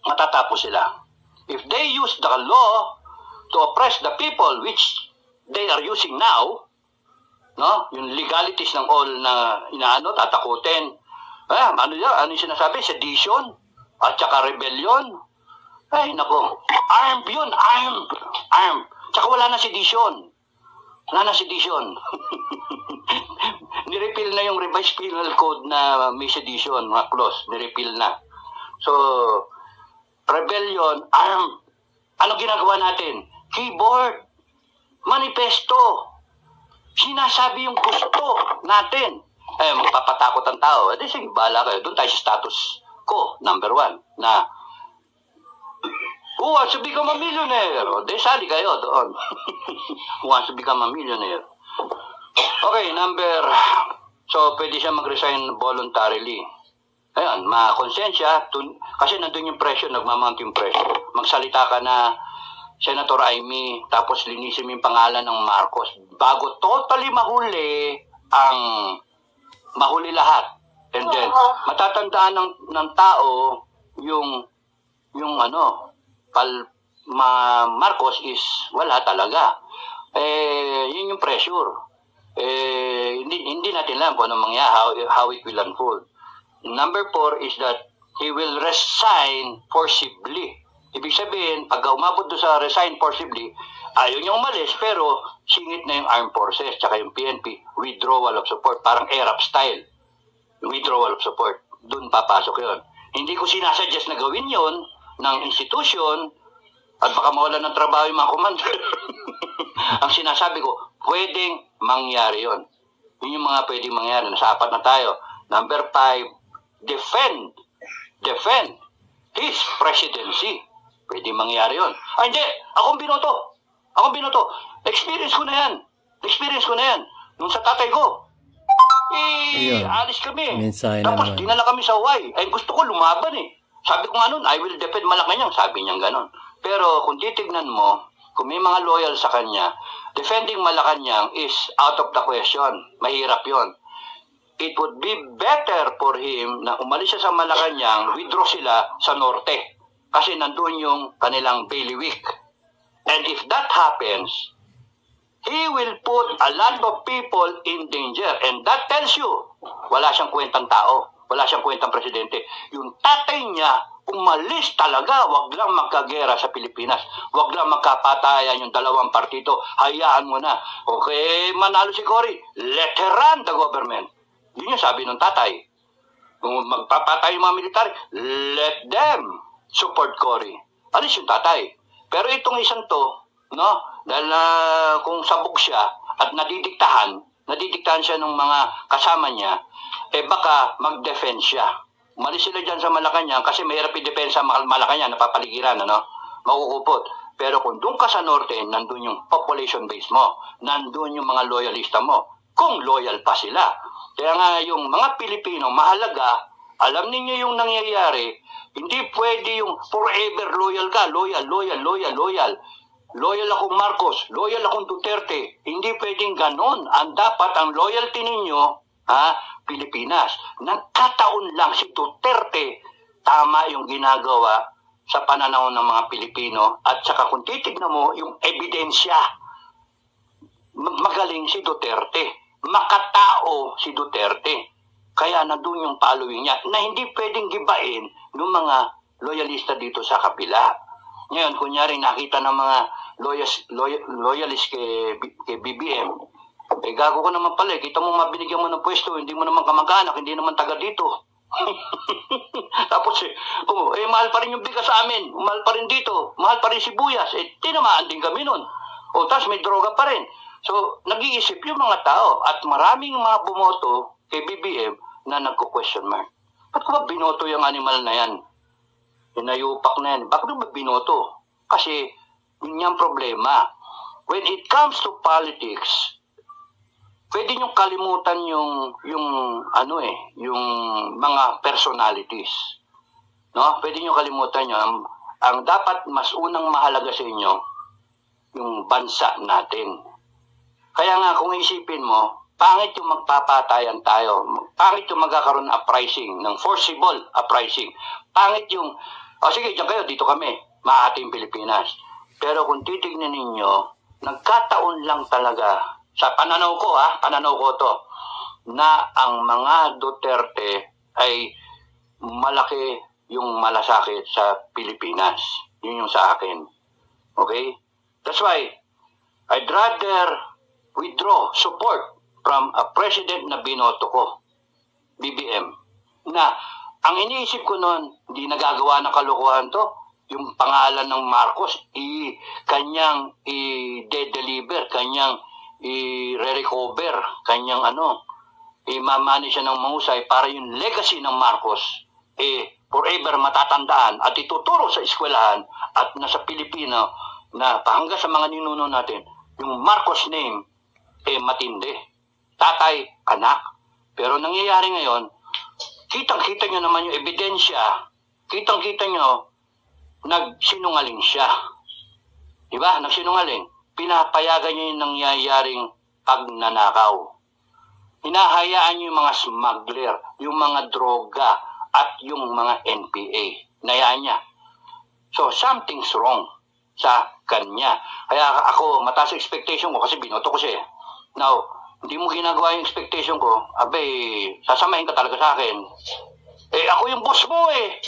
matatapos sila. If they use the law to oppress the people, which they are using now, no? Yung legalities ng all na tatakutin. Ano yung sinasabi? Sedition? At saka rebellion? Ay, nako. Armed yun, armed. Tsaka wala na sedition. Nirepeal na yung revised penal code na may sedition, mga clause. Nirepeal na. So, rebellion, armed. Ano ginagawa natin? Keyboard. Manifesto. Sinasabi yung gusto natin. Magpapatakot ang tao. Sige, bahala kayo. Doon tayo sa status ko, number 1, na who wants to become a millionaire? Sali kayo doon. Who wants to become a millionaire? Okay, number So, pwede siya mag-resign voluntarily. Ayun, makonsensya, kasi nandun yung pressure, nagmamount yung pressure. Magsalita ka na, Senator Amy, tapos linisin mo yung pangalan ng Marcos bago totally mahuli lahat. And then, matatandaan ng tao yung Marcos is wala talaga. Yun yung pressure. Hindi natin alam kung anong mangyari, how it will unfold. Number 4 is that he will resign forcibly. Ibig sabihin, pag umabot doon sa resign forcibly, ayaw niya umalis, pero singit na yung armed forces, tsaka yung PNP, withdrawal of support, parang ERAP style. Withdrawal of support. Doon papasok yun. Hindi ko sinasuggest na gawin yon ng institution at baka mawala ng trabaho yung mga commander. Ang sinasabi ko, pwedeng mangyari yon. Yun yung mga pwedeng mangyari. Nasa 4 na tayo. Number 5, defend his presidency. Pwede mangyari yun. Hindi, akong binoto. Experience ko na yan. Nung sa tatay ko, alis kami. Tapos dinala kami sa Y. Gusto ko lumaban eh. Sabi ko nga nun, I will defend Malacanang. Sabi niya ganon. Pero kung titignan mo, kung may mga loyal sa kanya, defending Malacanang is out of the question. Mahirap yon. It would be better for him na umalis siya sa Malacanang, withdraw sila sa norte. Kasi nandun yung kanilang bailiwick. And if that happens, he will put a lot of people in danger. And that tells you, wala siyang kwentang tao. Wala siyang kwentang presidente. Yung tatay niya, umalis talaga. Wag lang magkagera sa Pilipinas. Wag lang magkapatayan yung dalawang partido. Hayaan mo na. Okay, manalo si Cory. Let her run the government. Yun yung sabi ng tatay. Kung magpapatay yung mga militar, let them support Cory. Alis yung tatay. Pero itong isang to, no? Dahil kung sabog siya at nadidiktahan siya ng mga kasama niya, baka mag-defend siya. Umalis sila dyan sa Malacanang kasi mahirap i-depensa Malacanang, napapaligiran, makukupot. Pero kung doon ka sa norte, nandun yung population base mo, nandun yung mga loyalista mo, kung loyal pa sila. Kaya nga yung mga Pilipino, mahalaga, alam ninyo yung nangyayari, hindi pwede yung forever loyal ka, loyal. Loyal akong Marcos, loyal akong Duterte. Hindi pwedeng ganon. Ang dapat, ang loyalty ninyo, Pilipinas. Nagkataon lang si Duterte, tama yung ginagawa sa pananaw ng mga Pilipino. At saka kung titignan mo yung ebidensya, magaling si Duterte. Makatao si Duterte. Kaya nandun yung following niya na hindi pwedeng gibain ng mga loyalista dito sa kapila. Ngayon, kunyari nakita ng mga loyalist kay BBM, gago ko naman pala, kita mo mabinigyan mo ng pwesto, hindi mo naman kamag-anak, hindi naman taga dito. Tapos mahal pa rin yung bigas sa amin, mahal pa rin dito, mahal pa rin sibuyas, tinamaan din kami nun. Tapos may droga pa rin. So, nag-iisip yung mga tao at maraming mga bumoto kay BBM na nagko-question mark. Ba't ko ba binoto yung animal na yan? Pinayupak na yan. Bakit ba binoto? Kasi, yun yung problema. When it comes to politics, pwede nyo kalimutan yung mga personalities. No? Pwede nyo kalimutan yun. Ang dapat mas unang mahalaga sa inyo, yung bansa natin. Kaya nga, kung isipin mo, pangit yung magpapatayan tayo. Pangit yung magkakaroon ng uprising, ng forcible uprising. Pangit yung, sige, dyan kayo, dito kami, maating Pilipinas. Pero kung titignan ninyo, nagkataon lang talaga, sa pananaw ko to, na ang mga Duterte ay malaki yung malasakit sa Pilipinas. Yun yung sa akin. Okay? That's why, I'd rather withdraw support from a president na binoto ko, BBM, na ang iniisip ko noon, hindi nagagawa ng kalokohan to, yung pangalan ng Marcos, kanyang i-deliver, kanyang i-recover, kanyang imamani siya ng mahusay para yung legacy ng Marcos, forever matatandaan at ituturo sa eskwelahan at nasa Pilipino na hanggang sa mga ninuno natin, yung Marcos name, matindi. Tatay, anak. Pero nangyayari ngayon, kitang-kita nyo naman yung ebidensya, kitang-kita nyo, nagsinungaling siya. Diba? Nagsinungaling. Pinapayagan nyo yung nangyayaring pagnanakaw. Hinahayaan nyo yung mga smuggler, yung mga droga, at yung mga NPA. Nayaan niya. So, something's wrong sa kanya. Kaya ako, mataas expectation ko kasi binoto ko siya. Now, hindi mo ginagawa yung expectation ko, abay, sasamahin ka talaga sa akin. Eh, ako yung boss mo eh.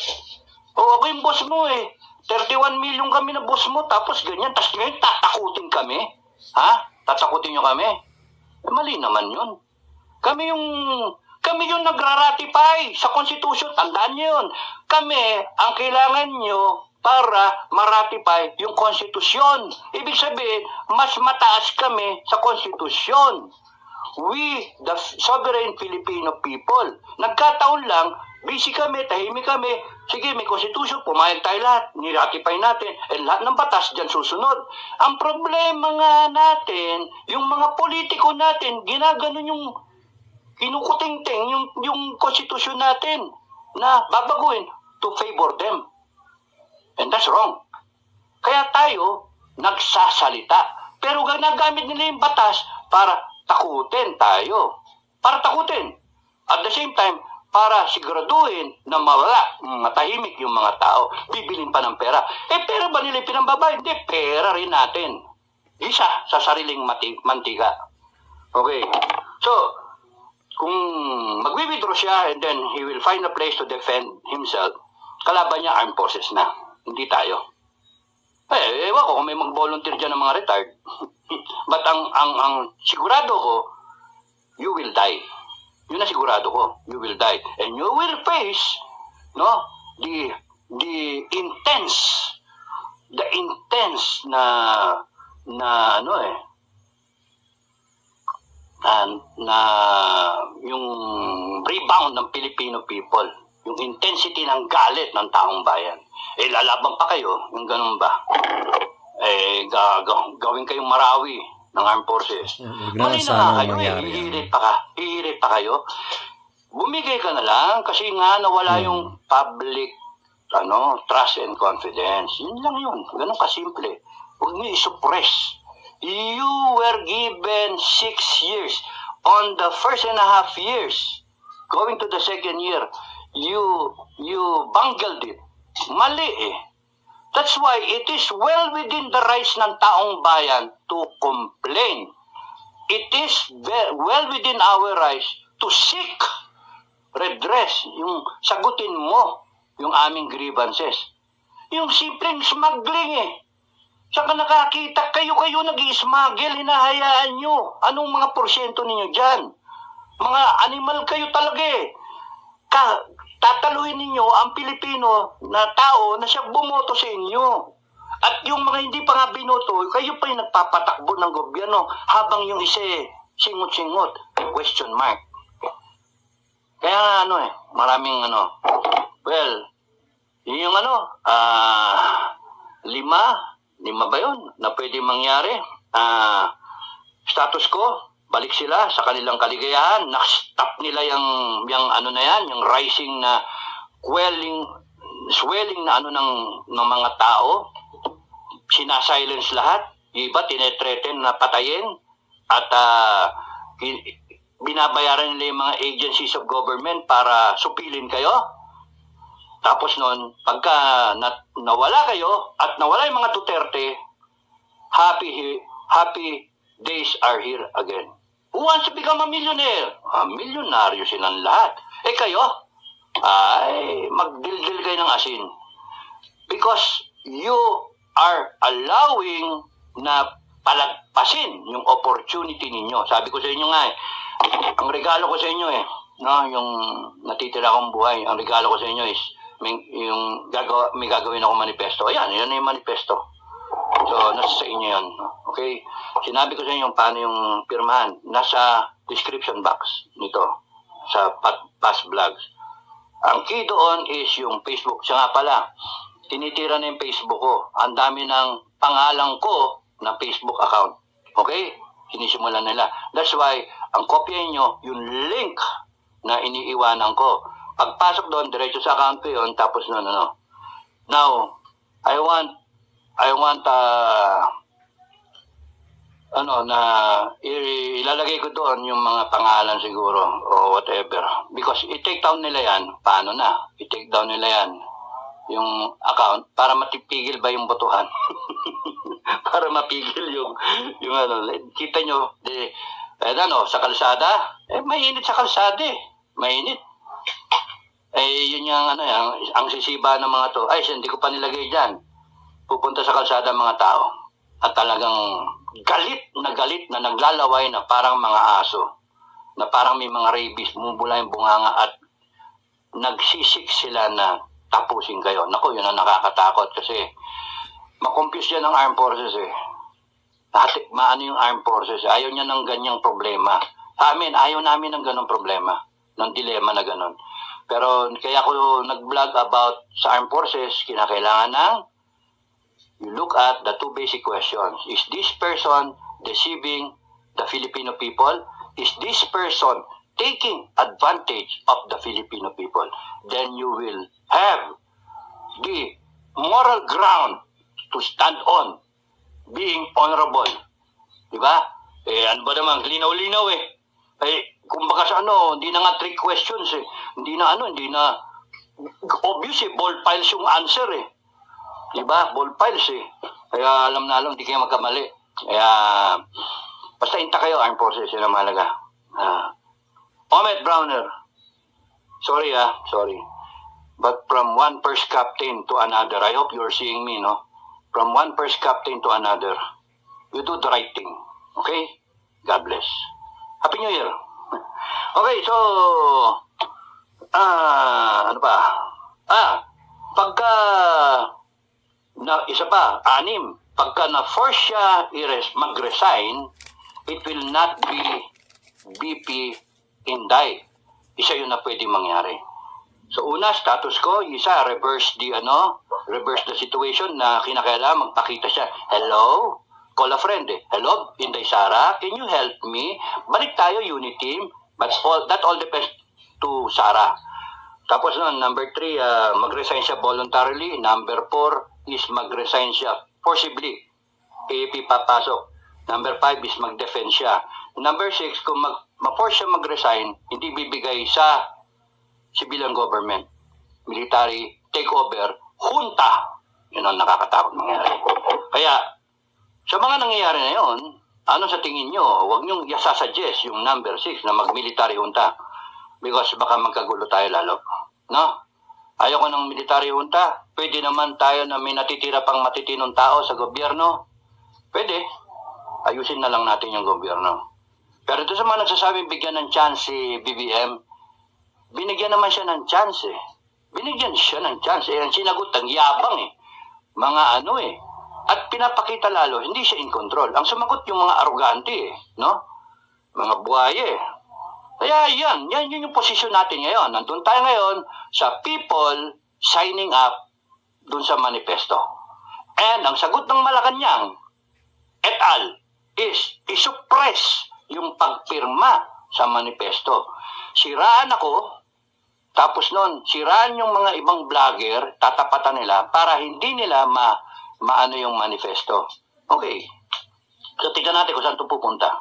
O, ako yung boss mo eh. 31 million kami na boss mo, tapos ganyan. Tapos ngayon, tatakutin kami. Ha? Tatakutin nyo kami? Eh, mali naman yun. Kami yung nagra-ratify sa Constitution. Tandaan nyo yun. Kami, ang kailangan nyo para ma-ratify yung Constitution. Ibig sabihin, mas mataas kami sa Constitution. We, the sovereign Filipino people. Nagkataon lang, busy kami, tahimik kami. Sige, may Constitution, pumayag tayo lahat, ni-ratify natin, lahat ng batas dyan susunod. Ang problema nga natin, yung mga politiko natin, ginaganon yung kinukuting-ting yung Constitution natin na babaguhin to favor them. And that's wrong. Kaya tayo nagsasalita. Pero ginagamit nila yung batas para takutin tayo. Para takutin. At the same time, para siguraduhin na mawala, matahimik yung mga tao. Bibilin pa ng pera. Eh, pera ba nila pinambaba? Hindi, pera rin natin. Isa sa sariling mantika. Okay. So, kung magwi-withdraw siya and then he will find a place to defend himself, kalaban niya armed forces na. Hindi tayo. Eh, ewan ko kung may mag-volunteer dyan ng mga retired. But ang sigurado ko, you will die. Yun na sigurado ko. You will die. And you will face, no, the intense na yung rebound ng Filipino people, yung intensity ng galit ng taong bayan. Eh, lalaban pa kayo, yung ganun ba? Eh, gawin kayong Marawi ng armed forces. Mali na kayo, hihirit pa kayo. Bumigay ka na lang kasi nga nawala yung public trust and confidence. Yun lang yun. Ganun kasimple. Huwag niyo isuppress. You were given 6 years. On the first and a half years, going to the second year, you bungled it. Mali eh. That's why it is well within the rights ng taong bayan to complain. It is well within our rights to seek redress. Yung sagutin mo yung aming grievances. Yung simpleng smuggling eh. Saan ka nakakita? Kayo nag-i-smuggle, hinahayaan nyo. Anong mga porsyento ninyo dyan? Mga animal kayo talaga eh. Tataluhin ninyo ang Pilipino na tao na siya bumoto sa inyo. At yung mga hindi pa nga binoto, kayo pa yung nagpapatakbo ng gobyerno habang yung isa singot-singot. Question mark. Kaya maraming well, yun yung lima ba yun na pwede mangyari? Status quo, balik sila sa kanilang kaligayahan, na-stop nila yung rising na swelling na ng mga tao, sinasilence lahat, iba tinetreten na patayin, at binabayaran nila yung mga agencies of government para supilin kayo. Tapos noon, pagka nawala kayo at nawala yung mga Duterte, happy days are here again. Who wants to become a millionaire? Milyonaryo silang lahat. Eh kayo, ay magdildil kayo ng asin. Because you are allowing na palagpasin yung opportunity ninyo. Sabi ko sa inyo nga ang regalo ko sa inyo yung natitira kong buhay, ang regalo ko sa inyo is may gagawin ako manifesto. Ayan, yun na yung manifesto. So, nasa sa inyo yun. Okay? Sinabi ko sa inyo paano yung pirmahan. Nasa description box nito. Sa past vlogs. Ang key doon is yung Facebook. Siya nga pala, tinitira na yung Facebook ko. Ang dami ng pangalan ko na Facebook account. Okay? Sinisimulan nila. That's why, ang kopya nyo, yung link na iniiwanan ko. Pagpasok doon, diretso sa account ko yun, tapos no. Now, I want na ilalagay ko doon yung mga pangalan siguro o whatever. Because i-take down nila yan, paano na? I-take down nila yan, yung account, para matipigil ba yung botohan? Para mapigil yung kita nyo, sa kalsada, mainit sa kalsada mainit. Yun yung ang sisiba ng mga to, hindi ko pa nilagay dyan. Pupunta sa kalsada mga tao at talagang galit na naglalaway na parang mga aso, na parang may mga rabies, bumubula yung bunganga at nagsisik sila na tapusin kayo. Naku, yun ang nakakatakot kasi makompuse yan ng armed forces maano yung armed forces. Ayaw niya ng ganyang problema. Ayaw namin ng ganong problema, ng dilema na ganon. Pero kaya ako nag-vlog about sa armed forces, kinakailangan ng you look at the two basic questions. Is this person deceiving the Filipino people? Is this person taking advantage of the Filipino people? Then you will have the moral ground to stand on being honorable. Diba? Ano ba naman? Linaw-linaw kumbaga sa hindi na nga trick questions Hindi na obviously ball piles yung answer Diba? Ball piles Kaya alam na hindi kayo magkamali. Kaya basta inta kayo, armed forces, yun ang mahalaga. Omet Browner, sorry. But from one first captain to another, I hope you're seeing me, no? From one first captain to another, you do the right thing. Okay? God bless. Happy New Year. Okay, so, ano pa? Pagka, isa pa, 6, pagka na-force siya mag-resign, it will not be BP Inday. Isa yun na pwedeng mangyari. So una, status ko, isa, reverse the situation na kinakailangan magpakita siya. Hello? Call a friend Hello, Inday Sara, can you help me? Balik tayo, unit team. But that all depends to Sara. Tapos number 3, mag-resign siya voluntarily. Number 4 is mag-resign siya forcibly. AAP papasok. Number 5 is mag-defend siya. Number 6, kung ma-force siya mag-resign, hindi bibigay sa civilian government, military takeover, junta. Yun ang nakakatakot mangyari. Kaya, sa mga nangyayari na yun, ano sa tingin nyo? Huwag nyo sasuggest yung number 6 na mag-military junta. Because baka magkagulo tayo lalo. No? Ayoko ng military junta. Pwede naman tayo na may natitira pang matitinong tao sa gobyerno. Pwede. Ayusin na lang natin yung gobyerno. Pero ito sa mga nagsasabing bigyan ng chance si BBM, binigyan naman siya ng chance Binigyan siya ng chance ang sinagot, ang yabang Mga At pinapakita lalo, hindi siya in control. Ang sumagot yung mga arrogante no? Mga buhaye. Kaya yun yung posisyon natin ngayon. Nandun tayo ngayon sa people signing up dun sa manifesto. And ang sagot ng Malacanang et al. Is isuppress yung pagpirma sa manifesto. Siraan ako, tapos siraan yung mga ibang vlogger, tatapatan nila para hindi nila maano yung manifesto. Okay. So, tignan natin kung saan ito pupunta.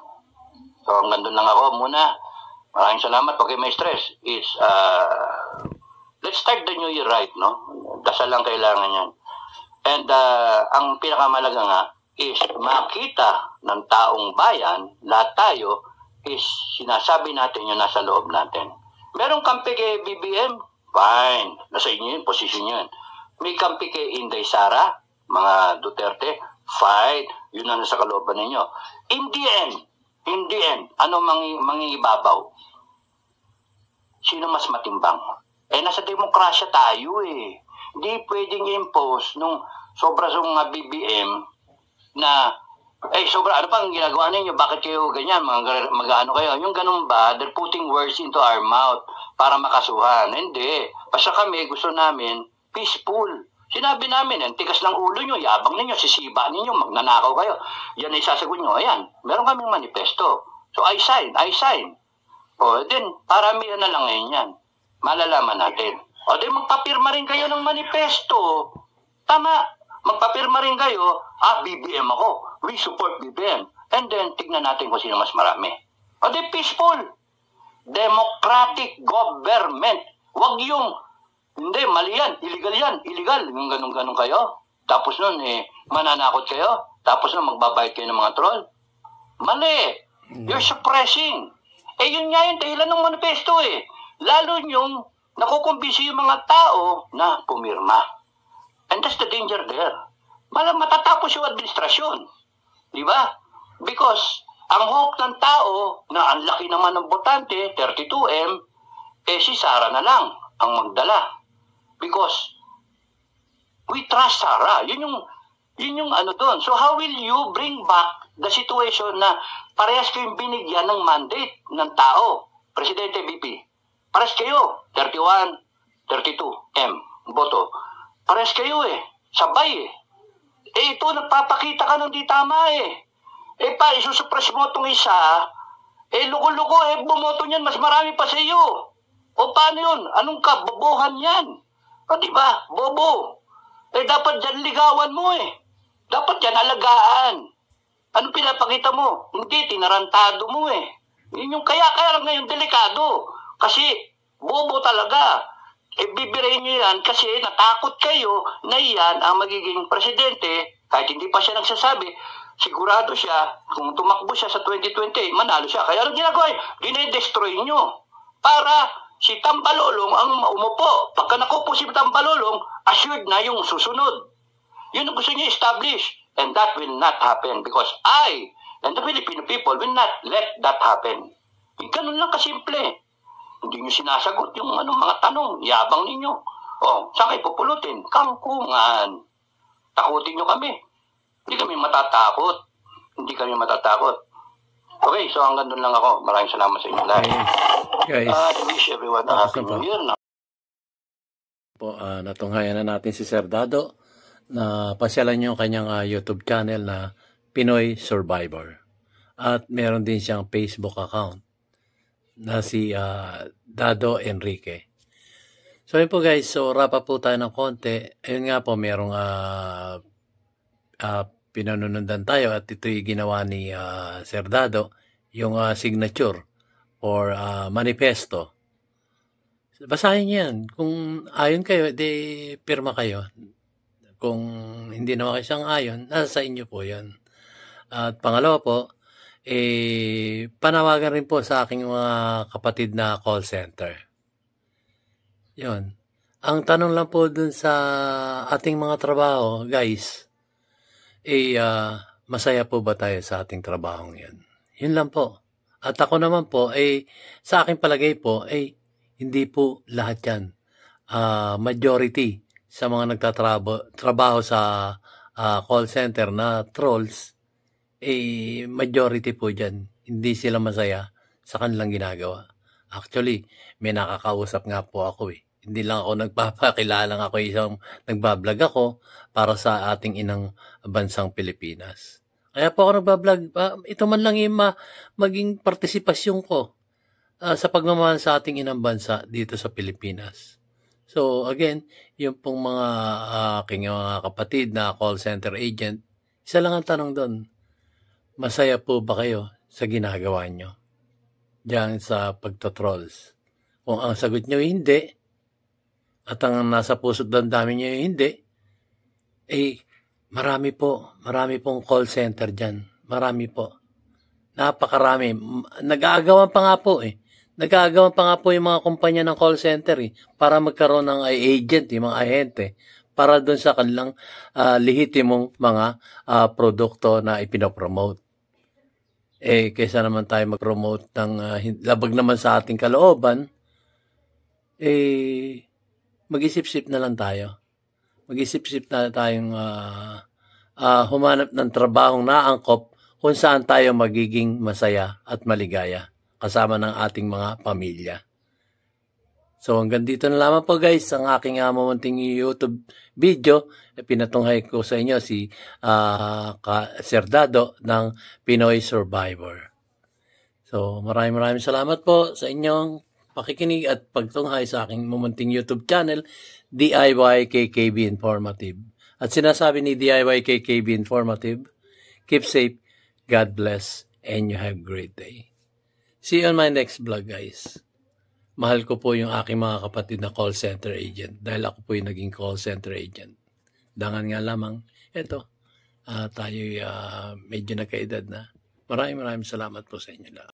So, hanggang doon lang ako muna. Maraming salamat. Okay, may stress is, let's start the new year right, no? Dasal lang kailangan yan. And, ang pinakamalaga nga is makita ng taong bayan, lahat tayo, is sinasabi natin yung nasa loob natin. Merong kampi kay BBM? Fine. Nasa inyo yun, posisyon yun. May kampi kay Inday Sara, mga Duterte? Fine. Yun ang nasa kalooban ninyo. In the end, ano mangingibabaw? Sino mas matimbang? Nasa demokrasya tayo Hindi pwedeng impose nung sobra sa mga BBM na, sobra, ano pang ginagawa ninyo? Bakit kayo ganyan? Mag-ano kayo? Yung ganun ba, they're putting words into our mouth para makasuhan. Hindi. Basta kami, gusto namin, peaceful. Sinabi namin, tigas ng ulo nyo, yabang ninyo, sisiba ninyo, magnanakaw kayo. Yan ay sasagot nyo. Ayan, meron kaming manifesto. So I sign. O, then, paramihan na lang ngayon yan. Malalaman natin. O, then, magpapirma rin kayo ng manifesto. Tama. Magpapirma rin kayo, BBM ako. We support BBM. And then, tignan natin kung sino mas marami. O, then, peaceful. Democratic government. Wag yung, hindi, mali yan, illegal. Yung ganun-ganun kayo. Tapos nun, mananakot kayo. Tapos nun, magbabayad kayo ng mga troll. Mali. You're suppressing. Yun nga yung dahilan ng manifesto Lalo yung nakukumbisi yung mga tao na pumirma. And that's the danger there. Matatapos yung administrasyon. Di ba? Because ang hope ng tao na ang laki naman ng botante, 32M, si Sara na lang ang magdala. Because we trust Sara. Yun yung ano doon. So how will you bring back the situation na parehas kayong binigyan ng mandate ng tao? Presidente, VP. Parehas kayo. 31, 32M. Boto. Parehas kayo Sabay ito, nagpapakita ka ng di tama isusupress mo itong isa. Luko-luko bumoto niyan, mas marami pa sa iyo. O paano yun? Anong kabobohan yan? O diba? Bobo. Dapat dyan ligawan mo Dapat dyan alagaan. Anong pinapakita mo? Hindi, tinarantado mo Yun yung kaya lang ngayon delikado. Kasi bobo talaga. Bibirayin nyo yan kasi natakot kayo na yan ang magiging presidente. Kahit hindi pa siya nagsasabi, sigurado siya, kung tumakbo siya sa 2020, manalo siya. Kaya ang ginagawa, dinedestroy nyo. Para si Tambalolong ang umupo. Pagka nakupo si Tambalolong, assured na yung susunod. Yun ang gusto niya establish. And that will not happen because I and the Filipino people will not let that happen. Ganun lang kasimple. Hindi nyo sinasagot yung mga tanong. Yabang ninyo. Saan kayo pupulutin? Kangkungan. Takutin nyo kami. Hindi kami matatakot. Okay, so hanggang doon lang ako. Maraming salamat sa inyo lahat. Guys, I wish everyone a happy new year na. Natunghayan na natin si Sir Dado na pasyalan yung kanyang YouTube channel na Pinoy Survivor. At meron din siyang Facebook account na si Dado Enrique. So yun po guys, so wrap up po tayo ng konti. Ayun nga po, merong pinanunundan tayo at ito'y ginawa ni Sir Dado, yung signature or manifesto. Basahin niyo yan. Kung ayon kayo, di pirma kayo. Kung hindi naman kayo siyang ayon, nasa inyo po yan. At pangalawa po, panawagan rin po sa aking mga kapatid na call center. Yun. Ang tanong lang po dun sa ating mga trabaho, guys, masaya po ba tayo sa ating trabahong yan? Yun lang po. At ako naman po, sa aking palagay po, hindi po lahat yan. Majority sa mga nagtatrabaho sa call center na trolls, majority po dyan. Hindi sila masaya sa kanilang ginagawa. Actually, may nakakausap nga po ako Hindi lang ako nagpapakilala ako isang nagbablog ako para sa ating inang bansang Pilipinas. Kaya po ako nagbablog, ito man lang maging partisipasyon ko sa pagmamahal sa ating inang bansa dito sa Pilipinas. So again, yung pong mga aking mga kapatid na call center agent, isa lang ang tanong doon. Masaya po ba kayo sa ginagawa nyo diyan sa pagtotrolls? Kung ang sagot nyo hindi, at ang nasa puso't damdamin nyo hindi, marami pong call center dyan. Marami po. Napakarami. Nag-aagawan pa nga po Nag-aagawan pa nga po yung mga kumpanya ng call center para magkaroon ng agent, yung mga ahente, para doon sa kanilang lehitimong mga produkto na ipinopromote. Kaysa naman tayo mag-promote ng labag naman sa ating kalooban, mag-isip-sip na lang tayo. Mag-isip-sip na tayong humanap ng trabahong naangkop kung saan tayo magiging masaya at maligaya kasama ng ating mga pamilya. So hanggang dito na lamang po guys ang aking mamunting YouTube video. Pinatunghay ko sa inyo si Sir Dado ng Pinoy Survivor. So maraming salamat po sa inyong pakikinig at pagtunghay sa aking mumunting YouTube channel, DIY KKB Informative. At sinasabi ni DIY KKB Informative, keep safe, God bless, and you have a great day. See you on my next vlog, guys. Mahal ko po yung aking mga kapatid na call center agent dahil ako po yung naging call center agent. Dangan nga lamang, eto, tayo medyo nagkaedad na. Maraming salamat po sa inyo lahat.